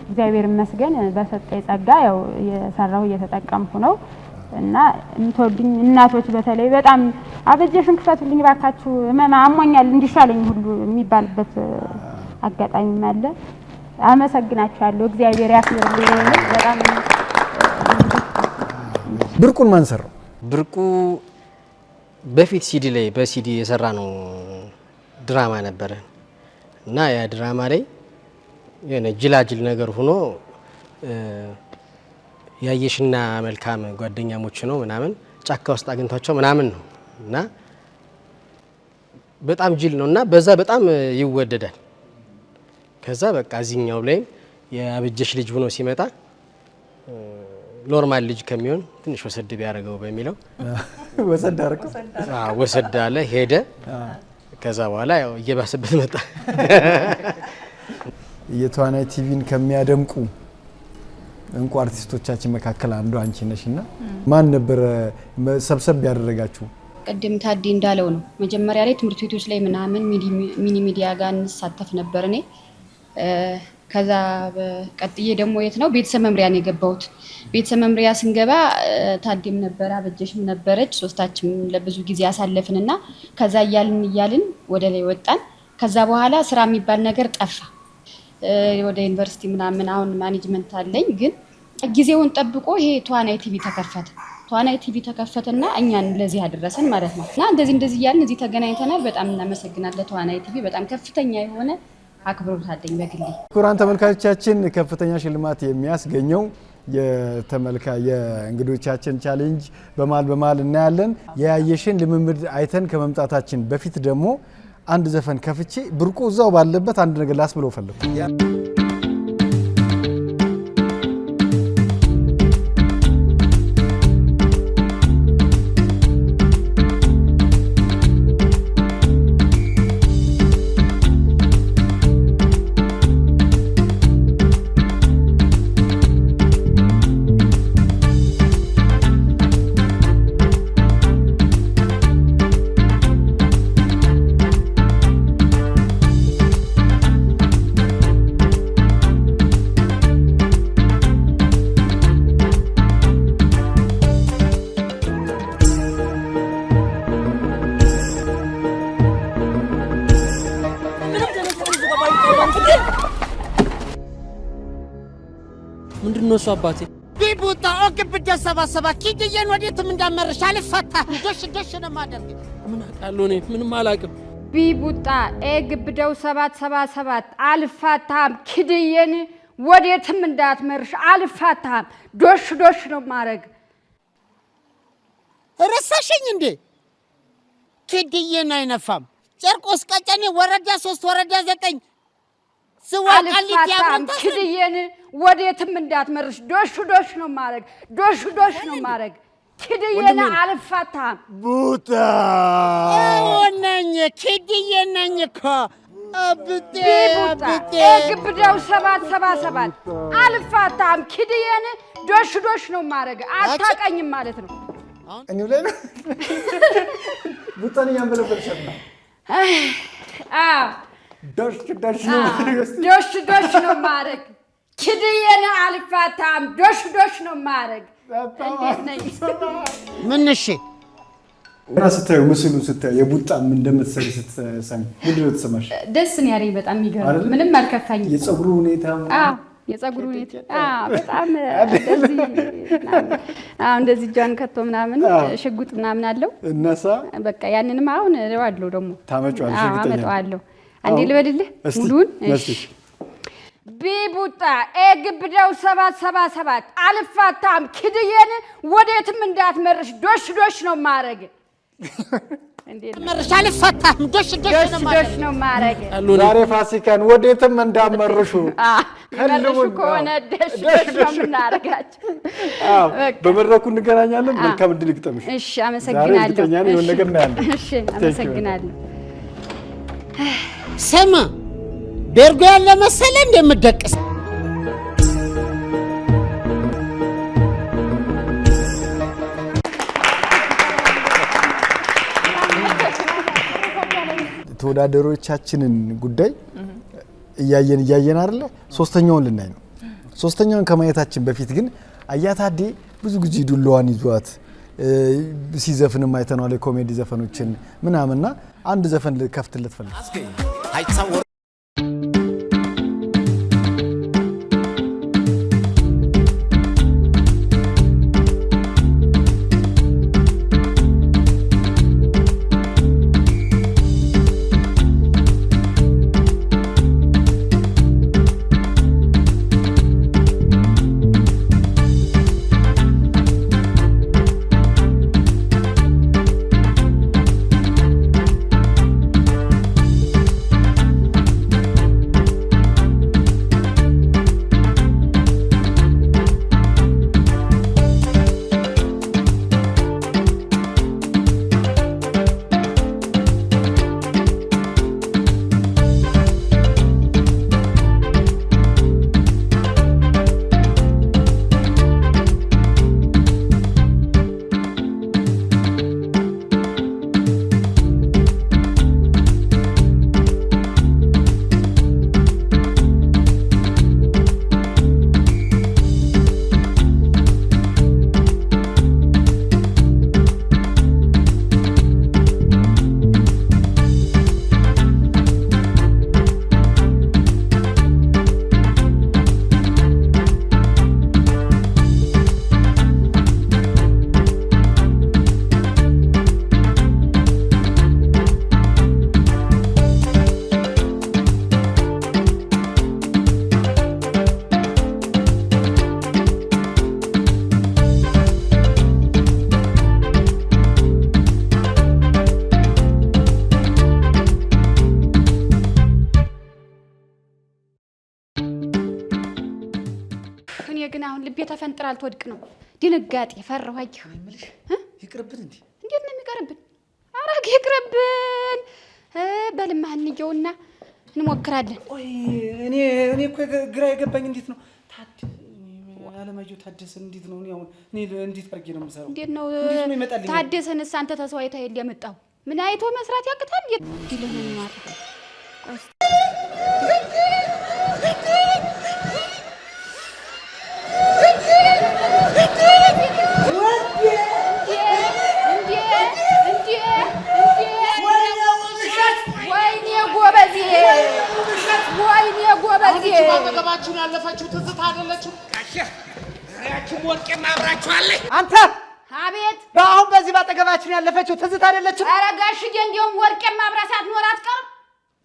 እግዚአብሔር ይመስገን በሰጠኝ ጸጋ ያው እየሰራሁ እየተጠቀምኩ ነው። እና የምትወዱኝ እናቶች በተለይ በጣም አበጀሽን ክፈቱልኝ ባካችሁ እመማ አሞኛል እንዲሻለኝ ሁሉ የሚባልበት አጋጣሚ አለ። አመሰግናችኋለሁ። እግዚአብሔር ያክብርልኝ። በጣም ብርቁን ማን ሰራው? ብርቁ በፊት ሲዲ ላይ በሲዲ የሰራ ነው ድራማ ነበረ እና ያ ድራማ ላይ የሆነ ጅላጅል ነገር ሆኖ ያየሽና መልካም ጓደኛሞች ነው ምናምን ጫካ ውስጥ አግኝቷቸው ምናምን ነው እና በጣም ጅል ነውና በዛ በጣም ይወደዳል። ከዛ በቃ እዚህኛው ላይ የአበጀሽ ልጅ ሆኖ ሲመጣ ኖርማል ልጅ ከሚሆን ትንሽ ወሰድ ቢያደርገው በሚለው ወሰድ አደረገው። ወሰድ አለ ሄደ። ከዛ በኋላ ያው እየባሰበት መጣ። የተዋናይ ቲቪን ከሚያደምቁ እንቁ አርቲስቶቻችን መካከል አንዱ አንቺ ነሽና ማን ነበር ሰብሰብ ያደረጋችሁ? ቅድም ታዲ እንዳለው ነው መጀመሪያ ላይ ትምህርት ቤቶች ላይ ምናምን ሚኒ ሚዲያ ጋር እንሳተፍ ነበር እኔ። ከዛ ቀጥዬ ደግሞ የት ነው ቤተሰብ መምሪያ ነው የገባሁት። ቤተሰብ መምሪያ ስንገባ ታዲም ነበር አበጀሽም ነበረች። ሶስታችን ለብዙ ጊዜ አሳለፍንና ከዛ እያልን ወደ ላይ ወጣን። ከዛ በኋላ ስራ የሚባል ነገር ጠፋ። ወደ ዩኒቨርሲቲ ምናምን አሁን ማኔጅመንት አለኝ ግን ጊዜውን ጠብቆ ይሄ ተዋናይ ቲቪ ተከፈተ። ተዋናይ ቲቪ ተከፈተና እኛን ለዚህ አደረሰን ማለት ነው። እና እንደዚህ እያልን እዚህ ተገናኝተናል። በጣም እናመሰግናለን ተዋናይ ቲቪ። በጣም ከፍተኛ የሆነ አክብሮት አለኝ በግሌ። ኩራን ተመልካቾቻችን ከፍተኛ ሽልማት የሚያስገኘው የእንግዶቻችን ቻሌንጅ በማል እናያለን። የያየሽን ልምምድ አይተን ከመምጣታችን በፊት ደግሞ አንድ ዘፈን ከፍቼ ብርቁ እዛው ባለበት አንድ ነገር ላስብለው ፈልኩ። ምንድነው እሱ አባቴ? ቢቡታ ኦግብደ ሰባሰባ ኪድየን ወዴትም እንዳመረሽ አልፈታ ዶሽ ነው ማደርግ። ምን አውቃለሁ እኔ ምንም አላውቅም። ቢቡታ ኤግብደው 777 አልፋታም ኪድየን ወዴትም እንዳትመርሽ አልፋታም ዶሽ ነው ማረግ። ረሳሽኝ እንዴ? ኪድየን አይነፋም ጨርቆስ ቀጨኔ ወረዳ 3 ወረዳ 9 ስዋቃሊት ያብረታ ኪድየን ወዴትም እንዳትመርሽ ዶሽ ነው ማረግ ዶሽ ነው ማረግ። ኪድየን አልፋታም ቡታ ወነኝ ኪድየን ነኝ እኮ አብቴ ግብዳው 777 አልፋታም ኪድየን ዶሽ ነው ማረግ። አታቀኝም ማለት ነው። እኔው ላይ ነው ቡታን ያንበለበልሻል። ዶሽ ነው ማረግ። ኪድየን አልፋታም ዶሽ ነው ማረግ። እንዴት ነኝ? ምን እሺ እና ስታዩ ምስሉን ስታዩ የቡጣም እንደምትሰሪ ስትሰሚ ምንድን ነው ተሰማሽ? ደስ ነው ያለኝ። በጣም የሚገርም ምንም አልከፋኝም። የፀጉሩ ሁኔታ የፀጉሩ ሁኔታ በጣም እንደዚህ እጇን ከቶ ምናምን ሽጉጥ ምናምን አለው እናሳ በቃ ያንንም አሁን እለዋለሁ ደግሞ ታመጫዋለሽ። አመጣዋለሁ። አንዴ ልበልልህ ሙሉን። እሺ ቢቡጣ ኤግብደው 777 አልፋታም ኪድየን ወዴትም እንዳትመርሽ ዶሽ ነው ማረግ። እንዴት መርሽ አልፋታም ዶሽ ነው ማረግ። ዛሬ ፋሲካን ወዴትም እንዳትመርሹ ከልሙ ከሆነ ዶሽ ነው የምናረጋቸው። በመድረኩ እንገናኛለን። መልካም እድል ይግጠምሽ። እሺ አመሰግናለሁ። የሆነ ነገር ነው ያለው። እሺ አመሰግናለሁ። ስማ ቤርጎ ያለ መሰለ እንደምደቅስ ተወዳዳሪዎቻችንን ጉዳይ እያየን አይደለ? ሶስተኛውን ልናይ ነው። ሶስተኛውን ከማየታችን በፊት ግን አያታዴ ብዙ ጊዜ ዱላዋን ይዟት ሲዘፍንም አይተናል። የኮሜዲ ዘፈኖችን ምናምንና አንድ ዘፈን ልከፍትለት ፈልግ። እኔ ግን አሁን ልቤ ተፈንጥራ አልትወድቅ ነው። ድንጋጤ ፈራሁ። አየሁ ይቅርብን እንዴ? እንዴት ነው የሚቀርብን? ኧረ ይቅርብን። በልማ እንየውና እንሞክራለን። ቆይ እኔ እኮ ግራ የገባኝ እንዴት ነው አለማየሁ ታደሰን እንዴት ነው አሁን እኔ እንዴት አድርጌ ነው የምሰራው? እንዴት ነው ታደሰንስ አንተ ተሰው አይተህ የለ የመጣው ምን አይቶ መስራት ያቅታል? እንዴት ይልህን ማለት ባጠገባችሁን ያለፈችው ትዝታ አይደለችም? ያቺም ወርቄ ማብራችኋለች። አንተ አቤት። በአሁን በዚህ ባጠገባችን ያለፈችው ትዝታ አይደለችም? ኧረ ጋሽዬ እንደውም ወርቄ ማብራት ሳትኖር አትቀርም።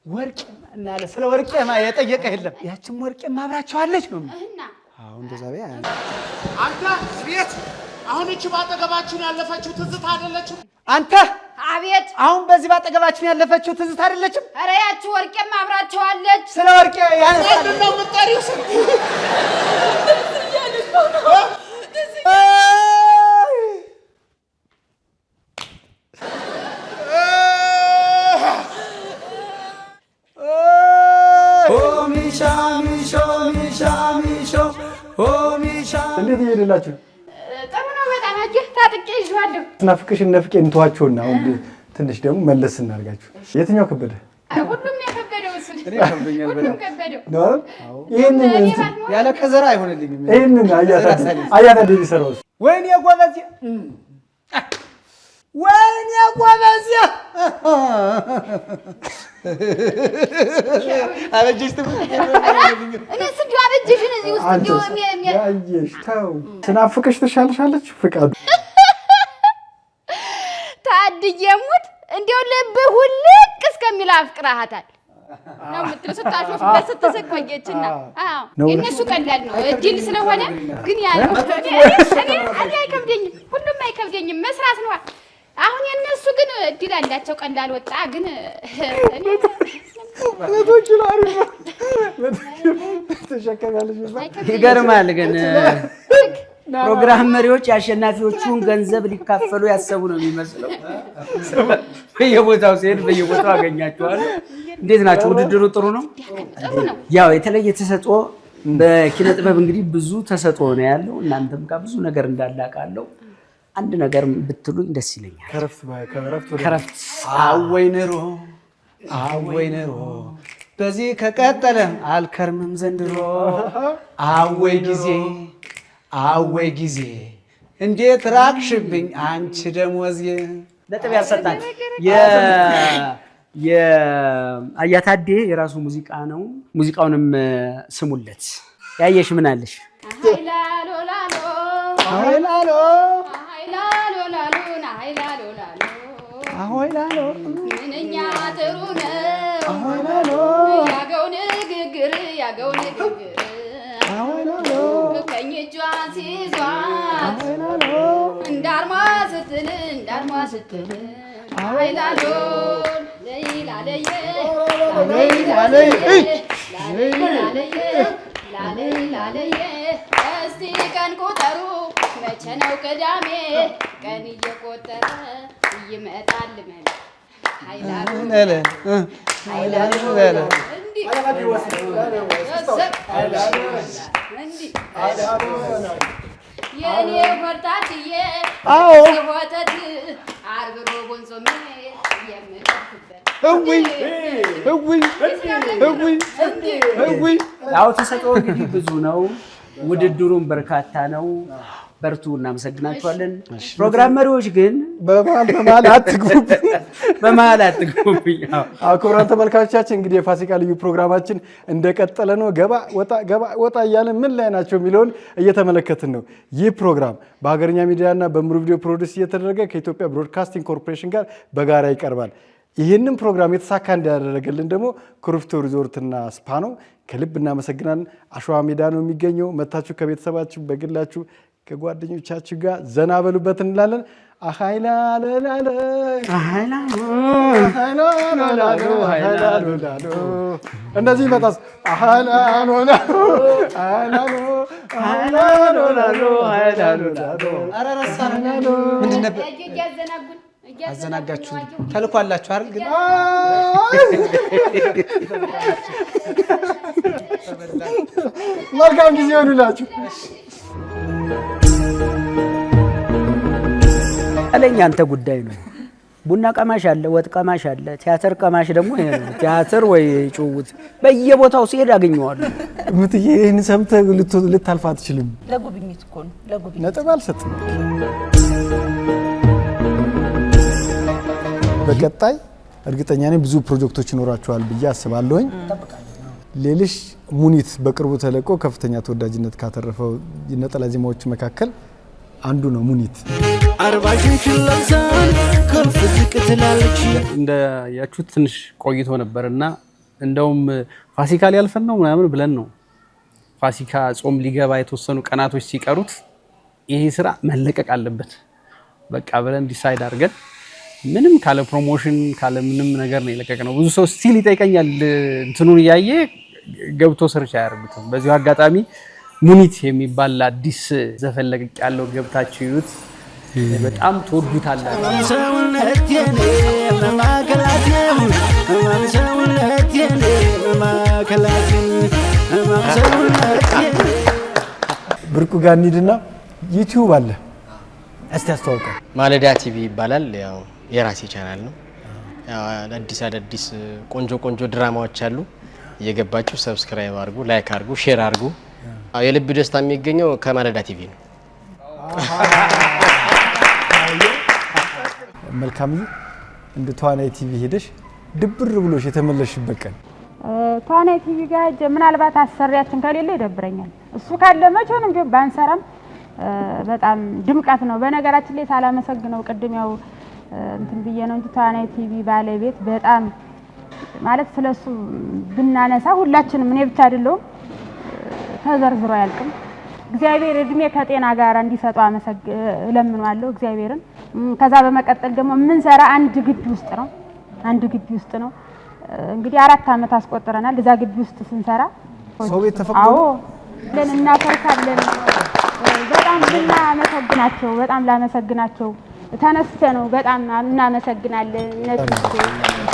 ወርቄ እና ስለ ወርቄ የጠየቀ የለም። ያቺም ወርቄ ማብራችኋለች ነው እና አዎ እንደዛ በያ። አንተ ቤት አሁን እቺ ባጠገባችሁን ያለፈችው ትዝታ አይደለችም? አንተ አቤት። አሁን በዚህ ባጠገባችን ያለፈችው ትዝታ አይደለችም? ኧረ ያቺ ወርቄ ማብራችኋለች። ስለ ወርቄ ያነሳል ነው የምትጠሪው? እንዴት እየሄደላችሁ? ጥሩ ነው በጣም። አየህ ታጥቄ ይዤዋለሁ። ናፍቅሽ ነፍቄ እንተዋቸውና አሁን ትንሽ ደግሞ መለስ እናድርጋችሁ። የትኛው ከበደ? ሁሉም የከበደው እሱ እኔ ከበደኛል በጣም ከበደው ነው። ይሄንን ያለ ከዘራ አይሆንልኝም። ይሄንን አያታ ቢሰራው ወይኔ ጎበዝ፣ ወይኔ ጎበዝ አበጀሽ እኔስ እንዲሁ አበጀሽን እዚህ ውስጥ እንዲሁ ያየሽ ተው። ስናፍቅሽ ትሻልሻለች ፍቃዱ ታድዬ ሙት እንዲሁ ልብህ ሁልቅ እስከሚል አፍቅራሃታል ነው የምትል ስታሾፍበት ስትስቅ ቆየችና። አዎ የእነሱ ቀላል ነው እድል ስለሆነ ግን ያለው እኔ አይከብደኝም፣ ሁሉም አይከብደኝም፣ መስራት ነው። አሁን የእነሱ ግን እድል አላቸው፣ ቀላል ወጣ። ግን እኔ ይገርማል። ግን ፕሮግራም መሪዎች የአሸናፊዎቹን ገንዘብ ሊካፈሉ ያሰቡ ነው የሚመስለው። በየቦታው ሲሄድ በየቦታው አገኛቸዋለሁ። እንዴት ናቸው? ውድድሩ ጥሩ ነው። ያው የተለየ ተሰጥኦ በኪነ ጥበብ እንግዲህ ብዙ ተሰጥኦ ነው ያለው። እናንተም ጋር ብዙ ነገር እንዳለ አውቃለሁ። አንድ ነገር ብትሉኝ ደስ ይለኛል። ከረፍት አወይ ኑሮ አወይ ኑሮ በዚህ ከቀጠለ አልከርምም ዘንድሮ። አወይ ጊዜ አወይ ጊዜ እንዴት ራቅሽብኝ አንቺ ደሞዜ። ነጥብ ያሰጣል። የአያታዴ የራሱ ሙዚቃ ነው። ሙዚቃውንም ስሙለት። ያየሽ ምን አለሽ? አሆይላሎ አሆይላሎ ምንኛ ጥሩ ነው ያገው ንግግር ቀኝ እጇን ሲይዟት እንዳርማ ስትል አሆይላሎ ለይላለየ እስቲ ቀን ቁጠሩ መቼ ነው ቅዳሜ? ቀን እየቆጠረ ይመጣል መል ኃይላሉ የኔ ወርታትዬ ወተት አርብሮ ቦንሶሜ የምጠፍበት ያው ተሰጥኦ እንግዲህ ብዙ ነው። ውድድሩም በርካታ ነው። በርቱ። እናመሰግናችኋለን። ፕሮግራም መሪዎች ግን በመሀል አትግቡብኝ፣ በመሀል አትግቡብኝ። ክቡራን ተመልካቾቻችን እንግዲህ የፋሲካ ልዩ ፕሮግራማችን እንደቀጠለ ነው። ገባ ወጣ እያለን ምን ላይ ናቸው የሚለውን እየተመለከትን ነው። ይህ ፕሮግራም በሀገርኛ ሚዲያና በሙሉ ቪዲዮ ፕሮዲስ እየተደረገ ከኢትዮጵያ ብሮድካስቲንግ ኮርፖሬሽን ጋር በጋራ ይቀርባል። ይህንን ፕሮግራም የተሳካ እንዲያደረገልን ደግሞ ኩሪፍቱ ሪዞርትና ስፓ ነው። ከልብ እናመሰግናለን። አሸዋ ሜዳ ነው የሚገኘው። መታችሁ ከቤተሰባችሁ በግላችሁ ከጓደኞቻችሁ ጋር ዘና በሉበት እንላለን። አሃይላ ለላለ አሃይላ ለላለ እንደዚህ ይመጣስ አሃይላ ለላለ አሃይላ ለላለ ኧረ ረሳን። ምንድን ነበር አዘናጋችሁ? ተልኳላችሁ አይደል? ግን መልካም ጊዜ ይሁንላችሁ። አለኝ አንተ ጉዳይ ነው። ቡና ቀማሽ አለ፣ ወጥ ቀማሽ አለ፣ ቲያትር ቀማሽ ደግሞ ይሄ ነው። ቲያትር ወይ ጭውውት በየቦታው ሲሄድ አገኘዋለሁ። ምትዬ ይህን ሰምተህ ልታልፍ አትችልም። ለጉብኝት እኮ ነው። ለጉብኝት ነጥብ አልሰጥም። በቀጣይ እርግጠኛ ነኝ ብዙ ፕሮጀክቶች ይኖራቸዋል ብዬ አስባለሁኝ። ሌሊሽ ሙኒት በቅርቡ ተለቆ ከፍተኛ ተወዳጅነት ካተረፈው ነጠላ ዜማዎች መካከል አንዱ ነው ሙኒት። እንደ ያችሁት ትንሽ ቆይቶ ነበርና እንደውም ፋሲካ ሊያልፈን ነው ምናምን ብለን ነው ፋሲካ ጾም ሊገባ የተወሰኑ ቀናቶች ሲቀሩት ይሄ ስራ መለቀቅ አለበት በቃ ብለን ዲሳይድ አድርገን ምንም ካለ ፕሮሞሽን ካለ ምንም ነገር ነው የለቀቅነው። ብዙ ሰው ስቲል ይጠይቀኛል እንትኑን እያየ ገብቶ ሰርች አያደርጉትም። በዚሁ አጋጣሚ ሙኒት የሚባል አዲስ ዘፈን ለቅቅ ያለው ገብታችሁ ይዩት፣ በጣም ትወዱታላችሁ። ብርቁ ጋር እንሂድና ዩቲዩብ አለ፣ እስቲ አስተዋውቀን። ማለዳ ቲቪ ይባላል። ያው የራሴ ቻናል ነው። ያው አዳዲስ ቆንጆ ድራማዎች አሉ። እየገባችሁ ሰብስክራይብ አድርጉ፣ ላይክ አድርጉ፣ ሼር አድርጉ። የልብ ደስታ የሚገኘው ከማለዳ ቲቪ ነው። መልካም። እንደ ተዋናይ ቲቪ ሄደሽ ድብር ብሎሽ የተመለሽበት ቀን? ተዋናይ ቲቪ ጋር ምናልባት አሰሪያችን ከሌለ ይደብረኛል። እሱ ካለ መቼንም ቢሆን ባንሰራም በጣም ድምቀት ነው። በነገራችን ላይ ሳላመሰግነው ቅድም ያው እንትን ብዬ ነው እንጂ ተዋናይ ቲቪ ባለቤት በጣም ማለት ስለሱ ብናነሳ ሁላችንም እኔ ብቻ አይደለሁም ተዘርዝሮ አያልቅም። እግዚአብሔር እድሜ ከጤና ጋር እንዲሰጠው እለምናለሁ እግዚአብሔርን። ከዛ በመቀጠል ደግሞ የምንሰራ አንድ ግቢ ውስጥ ነው። እንግዲህ 4 ዓመት አስቆጥረናል እዛ ግቢ ውስጥ ስንሰራ። ሰው ቤት ተፈቅዶ አዎ እናፈርሳለን። በጣም ላመሰግናቸው ተነስተ ነው። በጣም እናመሰግናለን።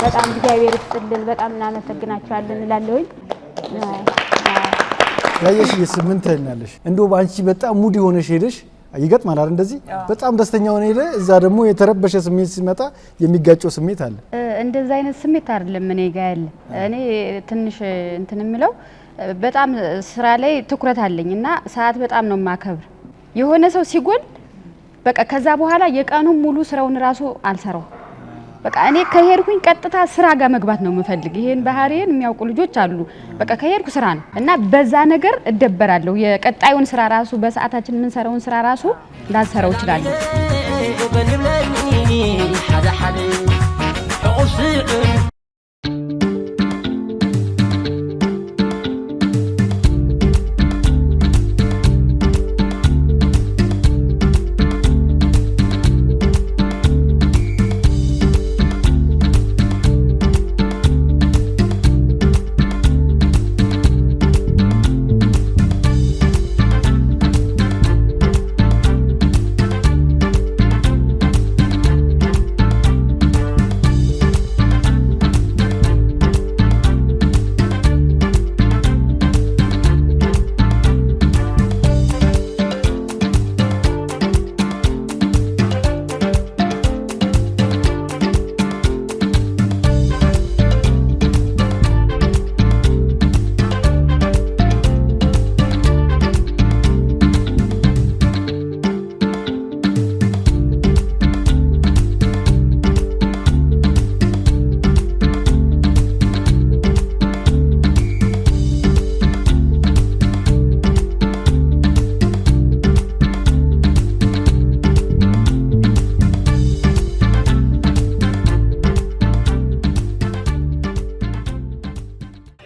በጣም እግዚአብሔር ይስጥልን። በጣም እናመሰግናቸዋለን እላለሁኝ። ያየሽ የስምንት አይናለሽ እንደው ባንቺ በጣም ሙዲ ሆነሽ ሄደሽ ይገጥማል አይደል? እንደዚህ በጣም ደስተኛ ሆነ ሄደ፣ እዛ ደግሞ የተረበሸ ስሜት ሲመጣ የሚጋጨው ስሜት አለ። እንደዛ አይነት ስሜት አይደለም እኔ ጋር ያለ። እኔ ትንሽ እንትን የምለው በጣም ስራ ላይ ትኩረት አለኝ እና ሰዓት በጣም ነው የማከብር። የሆነ ሰው ሲጎል በቃ ከዛ በኋላ የቀኑን ሙሉ ስራውን ራሱ አልሰራው። በቃ እኔ ከሄድኩኝ ቀጥታ ስራ ጋር መግባት ነው የምፈልግ። ይሄን ባህሪዬን የሚያውቁ ልጆች አሉ። በቃ ከሄድኩ ስራ ነው እና በዛ ነገር እደበራለሁ። የቀጣዩን ስራ ራሱ በሰዓታችን የምንሰራውን ስራ ራሱ ላልሰራው እችላለሁ።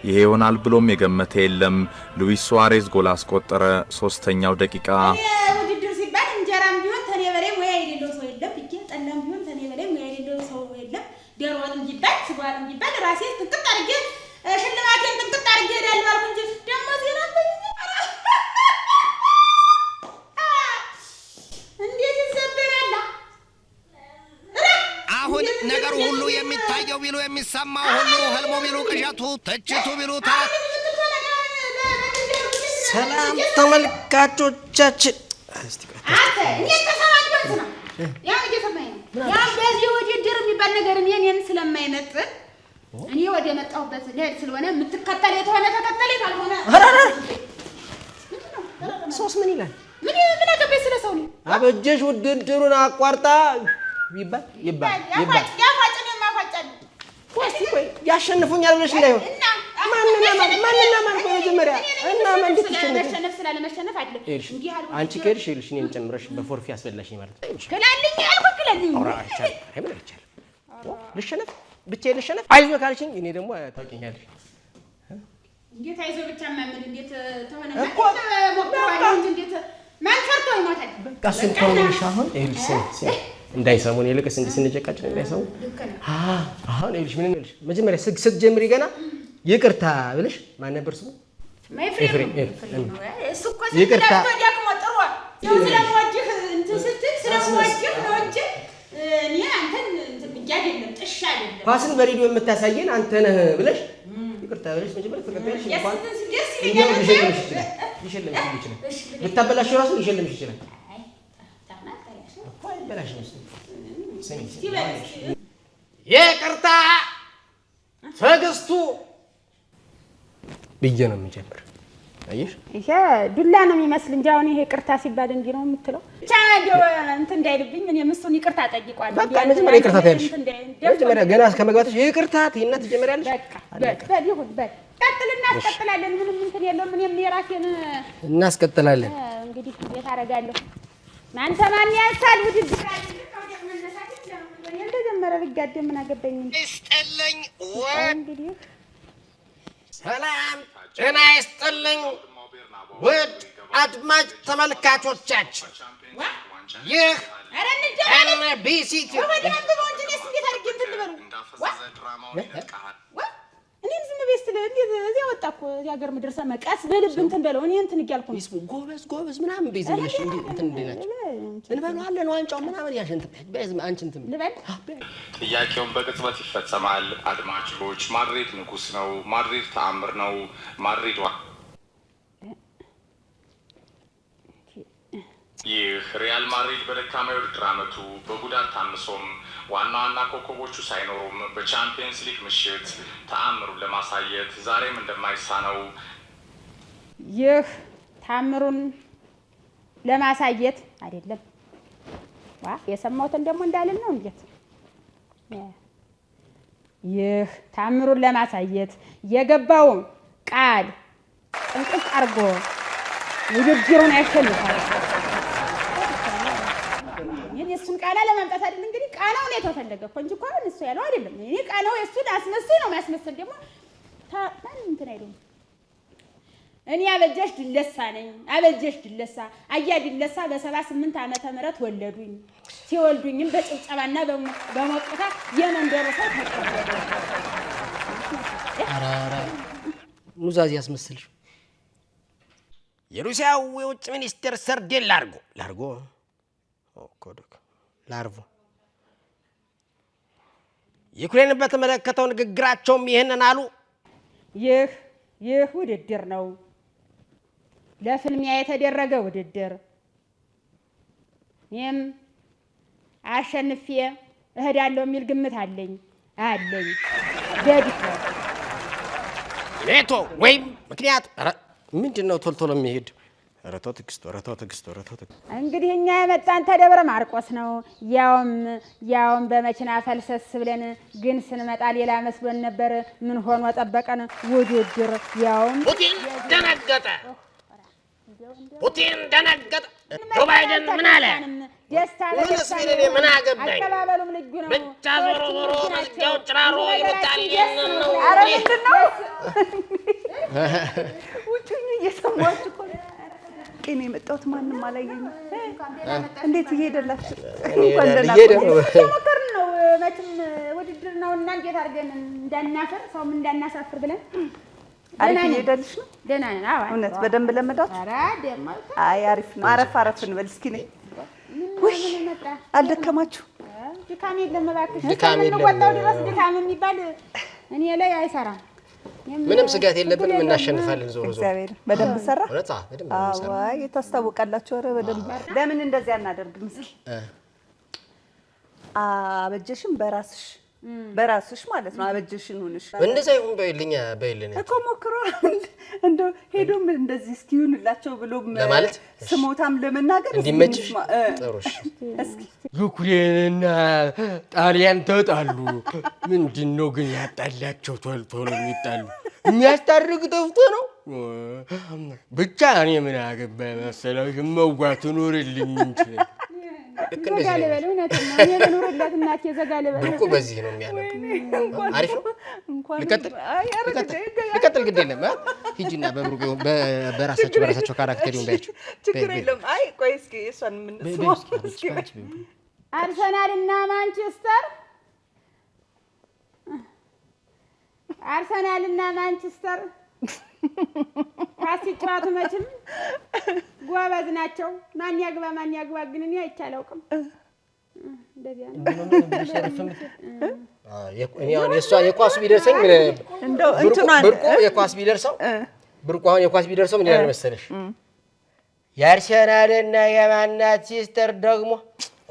ይሄ ይሆናል ብሎም የገመተ የለም። ሉዊስ ሱዋሬዝ ጎል አስቆጠረ። 3ኛው ደቂቃ ቢሉ የሚሰማው ሁሉ ህልሙ ቢሉ ቅዠቱ ትችቱ ቢሉ ሰላም ተመልካቾቻችን በዚህ ውድድር የሚባል ነገር እኔን ስለማይመጥን እኔ ወደ መጣሁበት ልሄድ ስለሆነ የምትከተል የተሆነ ተከተል ካልሆነ ሶስት ምን ይላል? ምን አገባኝ ስለ ሰው ነው። አበጀሽ ውድድሩን አቋርጣ ይባል ያፋጭን የማፋጫል ወስቲ ቆይ ያሸንፉኛል ብለሽ እንዳይሆን ማንና በመጀመሪያ እና ማን መሸነፍ ስላለመሸነፍ አይደለም እንዴ አልኩ። አንቺ ከሄድሽ ይልሽ እኔን ጨምረሽ በፎርፌ አስበላሽኝ ማለት ነው። ክላልኝ አልኩ ክላልኝ አውራ አይቻል አይምን አይቻል ልሸነፍ ብቻዬን ልሸነፍ አይዞህ ካልሽኝ እኔ ደግሞ ታውቂኛለሽ። እንዴት አይዞህ ብቻ ማምን እንዴት ተሆነ ሞክረዋል እንዴት ማን ፈርቶ ይሞታል? በቃ እሱን ተውልሽ። አሁን ይልሽ እንዳይሰሙን ይልቅስ እንዲህ ስንጨቃጭቅ እንዳይሰሙ። አሁን ይልሽ ምን ይልሽ መጀመሪያ ስትጀምሪ ገና ይቅርታ ብለሽ ማን ነበር ስሙ? ኤፍሬም እሱ እኮ ይቅርታ ያደክሞ ጥሩ ያው ስለምወድህ እንትን ስትል ስለምወድህ ነው እንጂ እኔ አንተን ብቻ አይደለም ጥሻ አይደለም ኳስን በሬዲዮ የምታሳየን አንተ ነህ ብለሽ ይቅርታ ብለሽ መጀመሪያ ተቀበልሽ። እንኳን ይሸልምሽ ይችላል ብታበላሽ ራሱ ይሸልምሽ ይችላል። እኮ አይበላሽ ነው ይቅርታ ትዕግስቱ ብዬ ነው የምጀምር። አየሽ ይሄ ዱላ ነው የሚመስል እንጂ አሁን ይሄ ይቅርታ ሲባል እንዲህ ነው የምትለው። ብቻ እንትን እንዳይልብኝ እኔም እሱን ይቅርታ ጠይቋለሁ። በቃ መጀመሪያ ይቅርታ ታያለሽ። መጀመሪያ ገና ከመግባትሽ ይቅርታ ትይና ትጀምሪያለሽ። በል ይሁን በል ቀጥልና እናስቀጥላለን። ምንም እንትን የለውም። እኔም የራሴን እናስቀጥላለን። እንግዲህ እንዴት አደርጋለሁ? ማን ተማን ያንሳል ውድድር እንደጀመረ ልጋደም ምን አገባኝ ይስጥልኝ እንግዲህ ሰላም ጤና ይስጥልኝ ውድ አድማጭ ተመልካቾቻችን፣ ይህ ኤንቢሲ እኔም ዝም ቤት ስለ እንዴት እዚያ ወጣ እኮ እዚያ ሀገር ምድር መቀስ በልብ እንትን በለው እኔ እንትን እያልኩ ነው። ይስሙ ጎበዝ ምናምን ቤዝ ብለሽ እንትን እንደናቸው እንበለዋለን ዋንጫው ምናምን ያሸንት በዝ አንቺ እንትን ልበል። ጥያቄውን በቅጽበት ይፈጸማል። አድማጮች ማድሪድ ንጉስ ነው፣ ማድሪድ ተአምር ነው፣ ማድሪድ ይህ ሪያል ማድሪድ በደካማ የውድድር ዓመቱ በጉዳት ታምሶም ዋና ኮከቦቹ ሳይኖሩም በቻምፒየንስ ሊግ ምሽት ተአምሩን ለማሳየት ዛሬም እንደማይሳነው ይህ ተአምሩን ለማሳየት አይደለም የሰማሁትን ደግሞ እንዳልን ነው እንዴት ይህ ተአምሩን ለማሳየት የገባውን ቃል ጥንቅቅ አድርጎ ውድድሩን ያሸንፋል። እሱን ቃና ለማምጣት አይደል እንግዲህ ቃናው ነው የተፈለገ እኮ እንጂ እኮ እሱ ያለው አይደለም። እኔ ቃናው እሱን አስመስል ነው የሚያስመስል ደግሞ ማን እንትን አይደለም። እኔ አበጀሽ ድለሳ ነኝ። አበጀሽ ድለሳ አያ ድለሳ በ78 ዓመተ ምህረት ወለዱኝ። ሲወልዱኝም በጭብጨባና በሞቅታ የመንደሩ ሰው ተቀበለ። አራራ ሙዛዝ ያስመስልሽ። የሩሲያው የውጭ ሚኒስትር ሰርጌይ ላርጎ ላርቮ ዩክሬንን በተመለከተው ንግግራቸውም ይህንን አሉ። ይህ ውድድር ነው፣ ለፍልሚያ የተደረገ ውድድር። እኔም አሸንፌ እሄዳለሁ የሚል ግምት አለኝ። በድፍረት ኔቶ ወይም ምክንያቱ ምንድን ነው ቶሎ የሚሄድ ረቶ ትግስቶ እንግዲህ እኛ የመጣን ተደብረ ማርቆስ ነው። ያውም በመኪና ፈልሰስ ብለን ግን ስንመጣ ሌላ መስሎን ነበር። ምን ሆኖ ጠበቀን ውድድር። ያውም ፑቲን ደነገጠ። ጆ ባይደን ምን አለ? ደስታ ምን አገባኝ? አቀባበሉም ልዩ ነው። ብቻ ዞሮ መዝጊያው ጭራሮ ይመጣል ነው። ኧረ ምንድን ነው ውጭኝ እየሰማችሁ እኮ እኔ የመጣሁት ማንም አላየኝም። እንዴት እየሄደላችሁ? ሞከርን ነው መቼም ውድድር ነው እና እንዴት አድርገን እንዳናፈር ሰውም እንዳናሳፍር ብለን አሪፍ እየሄደልሽ ነው? ደህና ነን። አዎ እውነት በደንብ ለመዳችሁ? ኧረ ደማ አይ አሪፍ ነው። አረፍ እንበል እስኪ ነኝ። ውይ አልደከማችሁ? ድካም የለም እባክሽ። ድካም የለም። ወጣው ድረስ ድካም የሚባል እኔ ላይ አይሰራም። ምንም ስጋት የለብንም፣ እናሸንፋለን። ዞሮ ዞሮ እግዚአብሔር በደንብ ሰራ። እውነት በደንብ ሰራ። አይ ታስታውቃላችሁ። ኧረ በደንብ ለምን እንደዚህ አናደርግም? እስኪ አበጀሽም በራስሽ ማለት ነው። አበጀሽን ሆነሽ እንደዛ ይሁን በይልኛ በይልኝ እኮ ሞክሮ እንደው ሄዶም እንደዚህ እስኪ ይሁንላቸው ብሎ ለማለት ስሞታም ለመናገር እንዲመችሽ ጥሩሽ። እስኪ ዩክሬንና ጣሊያን ተጣሉ። ምንድነው ግን ያጣላቸው? ቶሎ የሚጣሉ የሚያስታርቅ ጠፍቶ ነው። ብቻ እኔ ምን አገባኝ መሰለሽ፣ መዋት ኑርልኝ እንጂ ዘጋለ በለው። እውነትም ነው። እኔ ልኑርላት እናቴ ዘጋለ በለው። ብርቁ በዚህ ነው የሚያነው። አሪፍ ነው። ልቀጥል ግድ የለም። ሂጂና በብርቁ በራሳቸው ካራክተር ይሁን ባያቸው ችግር የለም። አይ ቆይ እስኪ እሷን የምንስማው እስኪ አርሰናልና ማንቸስተር ኳስ ሲጫወቱ መቼም ጎበዝ ናቸው። ማን ያግባ ግን እኔ አይቼ አላውቅም። እንደዚያ ነው። የኳስ ቢደርሰኝ እንደው እንትናን ብርቁ አሁን የኳስ ቢደርሰው ምን ይላል መሰለሽ? የአርሰናልና የማንቸስተር ደግሞ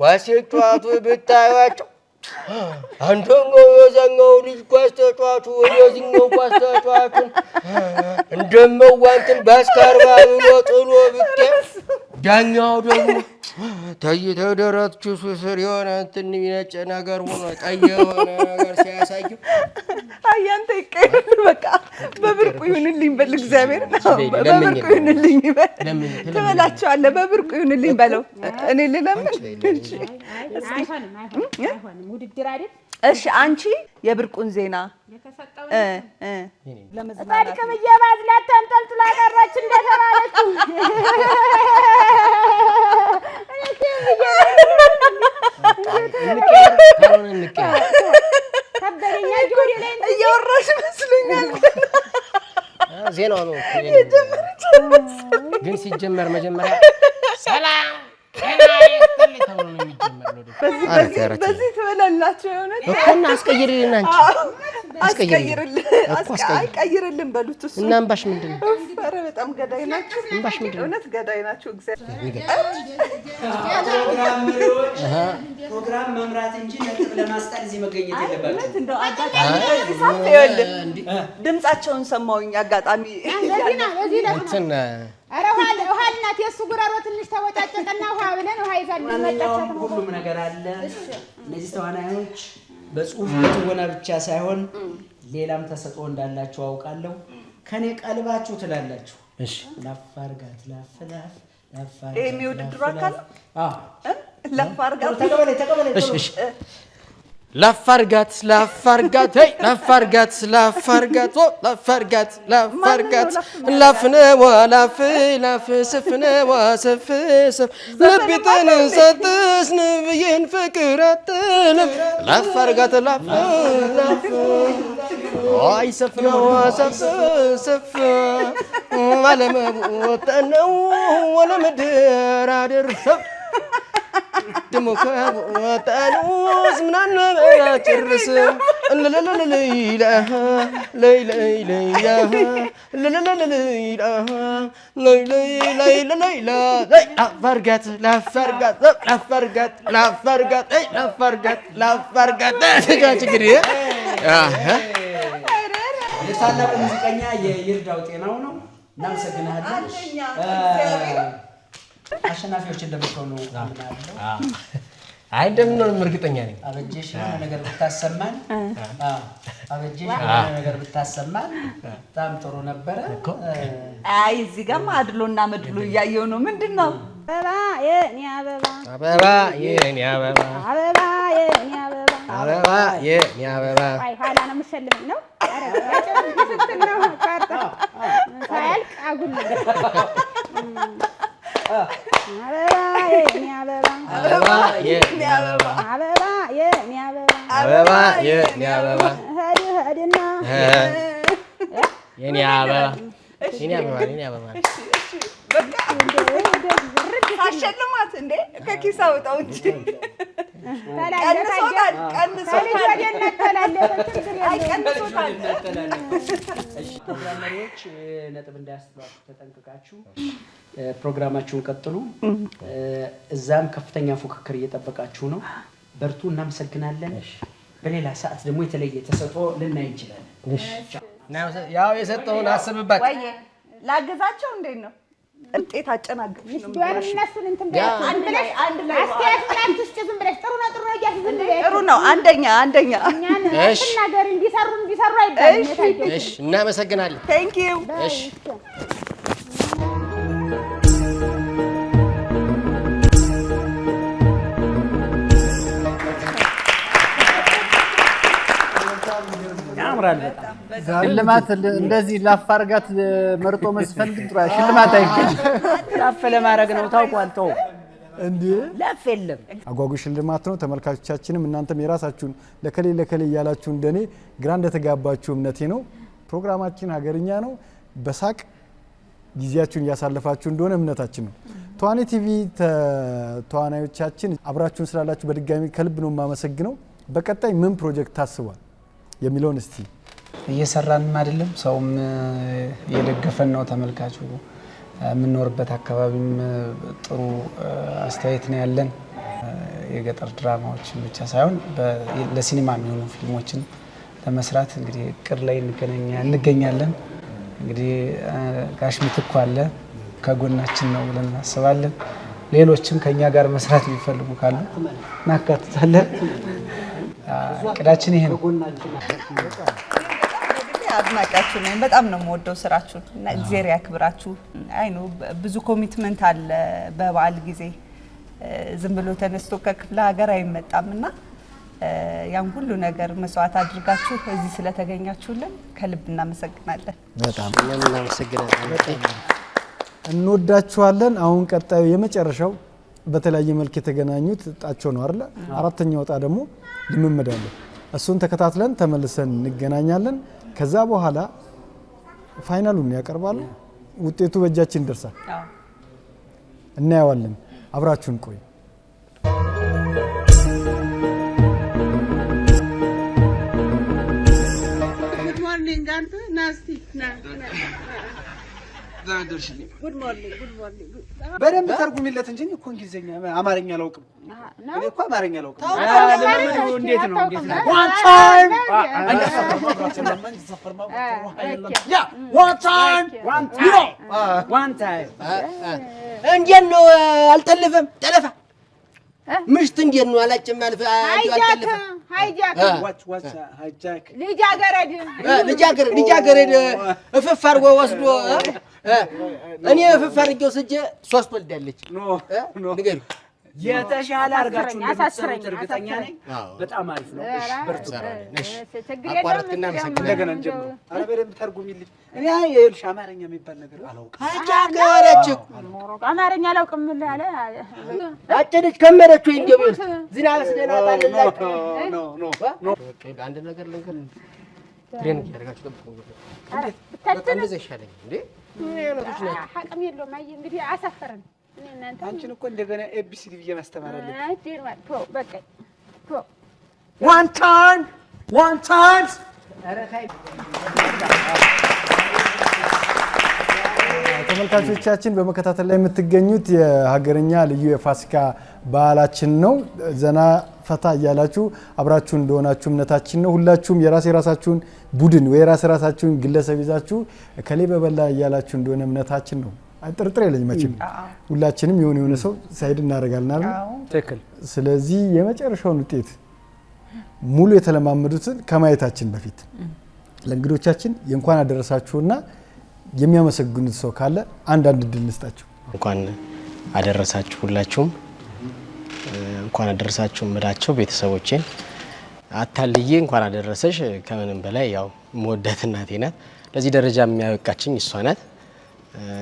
ኳስ ሲጫወቱ ብታዩዋቸው አንደኛው የዛኛው ልጅ ኳስ ተጫዋቹ ወደዚህኛው ኳስ ተጫዋቹን እንደመዋንትን ባስካርባ ብሎ ጥሎ ብታይ ዳኛው ደግሞ ተደረቱ ስር የሆነ እንትን የሚነጭ ነገር ሆኖ ቀይ የሆነ ነገር ሲያሳየው አያንተ ይቀየር። በቃ በብርቁ ይሁንልኝ በል እግዚአብሔር ነው። በብርቁ ይሁንልኝ በል ትበላቸዋለህ። በብርቁ ይሁንልኝ በለው። እኔ ልለምን አይሆንም። ውድድር አይደል? እሺ አንቺ የብርቁን ዜና ለመዝናናት ከመያባዝላት ተንጠልጥላ ቀረች እንደተባለችው ከበደኛ ጆሪ ላይ እያወራሽ መስሎኛል። ዜናው ነው ግን ሲጀመር መጀመሪያ ሰላም በዚህ ትበላላችሁ የሆነ እኮና አስቀይርልን አንቺ ቀይርልን በሉት። እሱ እና እምባሽ ምንድን ነው? ኧረ በጣም ገዳይ ናችሁ። እምባሽ ምንድን ነው? እውነት ገዳይ ናችሁ። ፕሮግራም መምራት እንጂ ነጥብ ለማስጣል እዚህ መገኘት የለባችሁም። እንደው አጋጣሚ በዚህ ሰዓት ይኸውልህ ድምጻቸውን ሰማሁኝ አጋጣሚ እንትን ኧረ ውሃ እናት የእሱ ጉራሮ ትንሽ ተወጫጨቀና ውሃ ብለን ውሃ ይዛልን መጣች። ሁሉም ነገር አለ። እነዚህ ተዋናዮች በጽሁፍ በትወና ብቻ ሳይሆን ሌላም ተሰጥኦ እንዳላችሁ አውቃለሁ። ከኔ ቀልባችሁ ትላላችሁ። እሺ ላፋርጋት ላፍላፍ ላፋርጋት ይሄ የውድድሩ አካል ነው። አዎ ላፋርጋት ተቀበለኝ። እሺ ላፋርጋት ሄይ ላፋርጋት ላፍነዋ ላፍ ስፍነዋ ስፍ ልቢትን ሰጥስ ንብይን ፍቅር አትልፍ ላፋርጋት ላፍ አይ ስፍነዋ ስፍ አለመወጠነው ወለመደራደር ሰብ ደሞ ከወጣኑስ ምናምን ጨርስ ላፋርጋት ችግር የታላቁ ሙዚቀኛ የይርዳው ጤናው ነው። እናመሰግናለን። አሸናፊዎች እንደምትሆኑ አምናለሁ። አይ እንደምንሆንም እርግጠኛ ነኝ። አበጀሽ የሆነ ነገር ብታሰማን በጣም ጥሩ ነበረ። አይ እዚህ ጋርማ አድሎና መድሎ እያየሁ ነው። ምንድን ነው? አበባ የኔ አበባ አይ ኋላ ነው የምትሸልመኝ ነው። ሳያልቅ አጉል አሸልማት እንዴ ከኪስ አውጣው እንጂ ፕሮግራመሮች ነጥብ እንዳያስተላልፉ ተጠንቅቃችሁ ፕሮግራማችሁን ቀጥሉ። እዛም ከፍተኛ ፉክክር እየጠበቃችሁ ነው። በርቱ። እናመሰግናለን። በሌላ ሰዓት ደግሞ የተለየ ተሰጥኦ ልናይ እንችላለን። ያው የሰጠውን አስብባት። ወይ ላገዛቸው እንዴት ነው? እጤት አጨናግሽ ነው እነሱን እንትን አንድ ላይ አስተያየት ምናምን ትስጭ ዝም ብለሽ ጥሩ ነው እያልሽ ዝም ብለሽ ጥሩ ነው። አንደኛ እሺ ነገር እንዲሰሩ አይባልም። እሺ እናመሰግናለን። ቴንክ ዩ። እሺ ያምራል። ሽልማት እንደዚህ ላፋርጋት መርጦ መስፈን ግን ጥሩ ሽልማት አይገኝም። ላፍ ለማድረግ ነው ታውቋል። ተው እንዴ ላፍ የለም። አጓጉ ሽልማት ነው። ተመልካቾቻችንም እናንተም የራሳችሁን ለከሌ እያላችሁ እንደኔ ግራ እንደተጋባችሁ እምነቴ ነው። ፕሮግራማችን ሀገርኛ ነው። በሳቅ ጊዜያችሁን እያሳለፋችሁ እንደሆነ እምነታችን ነው። ተዋናይ ቲቪ ተዋናዮቻችን አብራችሁን ስላላችሁ በድጋሚ ከልብ ነው የማመሰግነው። በቀጣይ ምን ፕሮጀክት ታስቧል የሚለውን እስቲ እየሰራንም አይደለም፣ ሰውም እየደገፈን ነው። ተመልካቹ የምንኖርበት አካባቢም ጥሩ አስተያየት ነው ያለን። የገጠር ድራማዎችን ብቻ ሳይሆን ለሲኒማ የሚሆኑ ፊልሞችን ለመስራት እንግዲህ እቅድ ላይ እንገኛለን። እንግዲህ ጋሽ ምትኩ አለ ከጎናችን ነው ብለን እናስባለን። ሌሎችም ከኛ ጋር መስራት የሚፈልጉ ካሉ እናካትታለን። እቅዳችን ይሄ ነው። አድናቂያችሁ ነኝ። በጣም ነው የምወደው ስራችሁን እና እግዚአብሔር ያክብራችሁ። አይ ነው ብዙ ኮሚትመንት አለ በበዓል ጊዜ ዝም ብሎ ተነስቶ ከክፍለ ሀገር አይመጣምና ያን ሁሉ ነገር መስዋዕት አድርጋችሁ እዚህ ስለተገኛችሁልን ከልብ እናመሰግናለን። በጣም እናመሰግናለን። እንወዳችኋለን። አሁን ቀጣዩ የመጨረሻው በተለያየ መልክ የተገናኙት እጣቸው ነው አይደል? አራተኛው እጣ ደግሞ ልምምድ አለ። እሱን ተከታትለን ተመልሰን እንገናኛለን። ከዛ በኋላ ፋይናሉን ያቀርባሉ። ውጤቱ በእጃችን ይደርሳል። እናየዋለን። አብራችሁን ቆዩ። ጉድ ሞርኒንግ አንተ ናስቲ ና በደንብ ተርጉሚለት እንጂ እኮ እንግሊዘኛ አማርኛ አላውቅም። እኔ እኮ አማርኛ አላውቅም። እንዴት ነው? One time እንዴት ነው? አልጠልፍም። ጠለፋ ምሽት እንዴት ነው? አላጭም አልፈ አልጠልፍም። ሃይጃክ ልጃገረድ እፍፍ አድርጎ ወስዶ እኔ እፍፍ አድርጌ ወስጄ 3 ወልዳለች። ንገሪው የተሻለ አድርጋችሁ እንደምትሰሩት እርግጠኛ ነኝ። በጣም አሪፍ ነው። በርቱ። አቋረጥክና እንደገና እንጀምር። ኧረ በደንብ ተርጉሚልኝ። እኔ ይኸውልሽ አማርኛ የሚባል ነገር አላውቅም። አጃገረች አማርኛ አላውቅም አለ አጨደች ከመረችው እንደው ዝናብ ስደናታለላችሁ አንድ ነገር ልንገር ትሬኒንግ ያደርጋችሁ ጠብቁ። በጣም እንደዛ ይሻለኝ እንዴ አይነቶች ናቸው። አቅም የለውም። አይ እንግዲህ አሳፈረን። አንቺን እኮ እንደገና ኤቢሲዲ ብዬ ማስተማር አለብኝ። በቃ ዋን ታይምስ ተመልካቾቻችን በመከታተል ላይ የምትገኙት የሀገርኛ ልዩ የፋሲካ በዓላችን ነው። ዘና ፈታ እያላችሁ አብራችሁ እንደሆናችሁ እምነታችን ነው። ሁላችሁም የራሳችሁን ቡድን ወይ የራሳችሁን ግለሰብ ይዛችሁ ከሌ በበላ እያላችሁ እንደሆነ እምነታችን ነው። ጥርጥር የለኝም መቼም ሁላችንም የሆነ ሰው ሳይድ እናደርጋለን አይደል? ትክክል። ስለዚህ የመጨረሻውን ውጤት ሙሉ የተለማመዱትን ከማየታችን በፊት ለእንግዶቻችን የእንኳን አደረሳችሁና የሚያመሰግኑት ሰው ካለ አንዳንድ እድል እንስጣቸው። እንኳን አደረሳችሁ ሁላችሁም። እንኳን አደረሳችሁ እምላቸው ቤተሰቦቼን አታልዬ እንኳን አደረሰሽ። ከምንም በላይ ያው መወዳት እናቴ ናት። ለዚህ ደረጃ የሚያበቃችኝ እሷ ናት።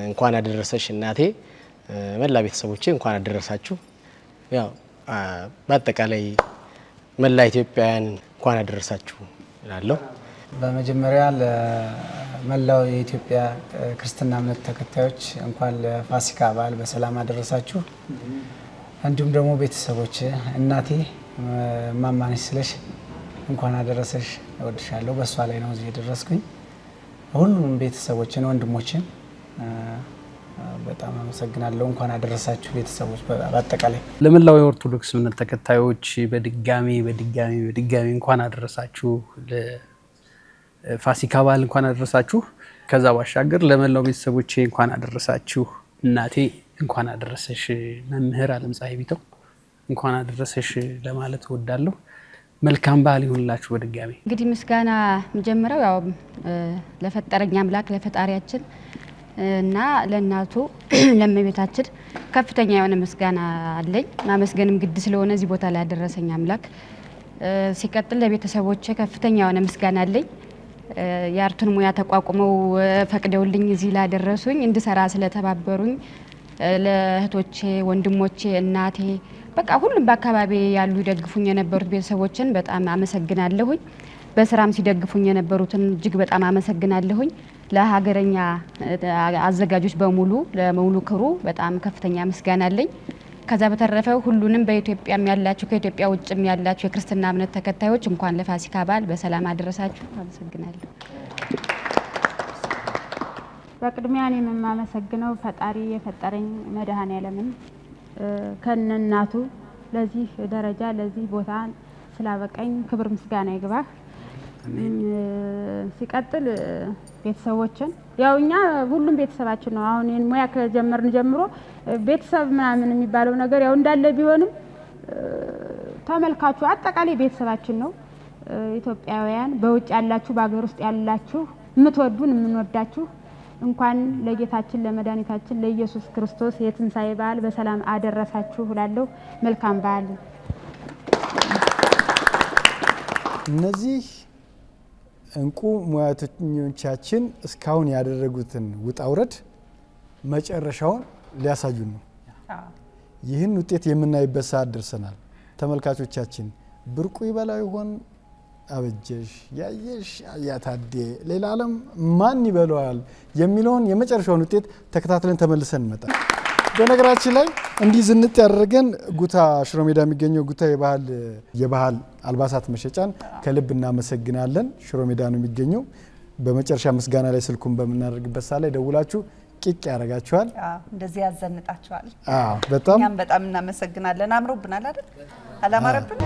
እንኳን አደረሰሽ እናቴ። መላ ቤተሰቦቼ እንኳን አደረሳችሁ። ያው በአጠቃላይ መላ ኢትዮጵያውያን እንኳን አደረሳችሁ እላለሁ። በመጀመሪያ ለመላው የኢትዮጵያ ክርስትና እምነት ተከታዮች እንኳን ለፋሲካ በዓል በሰላም አደረሳችሁ። እንዲሁም ደግሞ ቤተሰቦች እናቴ ማማነሽ ስለሽ እንኳን አደረሰሽ እወድሻለሁ። በሷ ላይ ነው እዚህ የደረስኩኝ። ሁሉም ቤተሰቦችን ወንድሞችን በጣም አመሰግናለሁ። እንኳን አደረሳችሁ ቤተሰቦች በአጠቃላይ። ለመላው የኦርቶዶክስ እምነት ተከታዮች በድጋሚ እንኳን አደረሳችሁ። ለፋሲካ በዓል እንኳን አደረሳችሁ። ከዛ ባሻገር ለመላው ቤተሰቦቼ እንኳን አደረሳችሁ። እናቴ እንኳን አደረሰሽ። መምህር ዓለም ፀሐይ ቢተው እንኳን አደረሰሽ ለማለት እወዳለሁ። መልካም በዓል ይሁንላችሁ። በድጋሚ እንግዲህ ምስጋና የምጀምረው ያው ለፈጠረኝ አምላክ ለፈጣሪያችን እና ለእናቱ ለእመቤታችን ከፍተኛ የሆነ ምስጋና አለኝ። ማመስገንም ግድ ስለሆነ እዚህ ቦታ ላይ ያደረሰኝ አምላክ። ሲቀጥል ለቤተሰቦቼ ከፍተኛ የሆነ ምስጋና አለኝ። የአርቱን ሙያ ተቋቁመው ፈቅደውልኝ እዚህ ላደረሱኝ እንድሰራ ስለተባበሩኝ ለእህቶቼ፣ ወንድሞቼ፣ እናቴ በቃ ሁሉም በአካባቢ ያሉ ይደግፉኝ የነበሩት ቤተሰቦችን በጣም አመሰግናለሁኝ። በስራም ሲደግፉኝ የነበሩትን እጅግ በጣም አመሰግናለሁኝ። ለሀገረኛ አዘጋጆች በሙሉ ለሙሉ ክሩ በጣም ከፍተኛ ምስጋና አለኝ። ከዛ በተረፈ ሁሉንም በኢትዮጵያም ያላችሁ ከኢትዮጵያ ውጭም ያላችሁ የክርስትና እምነት ተከታዮች እንኳን ለፋሲካ በዓል በሰላም አደረሳችሁ። አመሰግናለሁ። በቅድሚያ እኔ የማመሰግነው ፈጣሪ የፈጠረኝ መድኃኔዓለምን ከነናቱ ለዚህ ደረጃ ለዚህ ቦታ ስላበቀኝ ክብር ምስጋና ይግባህ። ሲቀጥል ቤተሰቦችን ያው እኛ ሁሉም ቤተሰባችን ነው። አሁን ይሄን ሙያ ከጀመርን ጀምሮ ቤተሰብ ምናምን የሚባለው ነገር ያው እንዳለ ቢሆንም ተመልካቹ አጠቃላይ ቤተሰባችን ነው። ኢትዮጵያውያን በውጭ ያላችሁ በአገር ውስጥ ያላችሁ የምትወዱን የምንወዳችሁ እንኳን ለጌታችን ለመድኃኒታችን ለኢየሱስ ክርስቶስ የትንሣኤ በዓል በሰላም አደረሳችሁ እላለሁ። መልካም በዓል። እነዚህ እንቁ ሙያተኞቻችን እስካሁን ያደረጉትን ውጣ ውረድ መጨረሻውን ሊያሳዩን ነው። ይህን ውጤት የምናይበት ሰዓት ደርሰናል። ተመልካቾቻችን ብርቁ ይበላው ይሆን? አበጀሽ ያየሽ አያታዴ ሌላ ዓለም ማን ይበለዋል የሚለውን የመጨረሻውን ውጤት ተከታትለን ተመልሰን እንመጣለን። በነገራችን ላይ እንዲህ ዝንጥ ያደረገን ጉታ ሽሮ ሜዳ የሚገኘው ጉታ የባህል አልባሳት መሸጫን ከልብ እናመሰግናለን። ሽሮ ሜዳ ነው የሚገኘው። በመጨረሻ ምስጋና ላይ ስልኩን በምናደርግበት ሰዓት ላይ ደውላችሁ ቂቅ ያደርጋችኋል። እንደዚህ ያዘንጣችኋል። በጣም እኛም በጣም እናመሰግናለን። አምሮብናል አይደል? አላማረብን?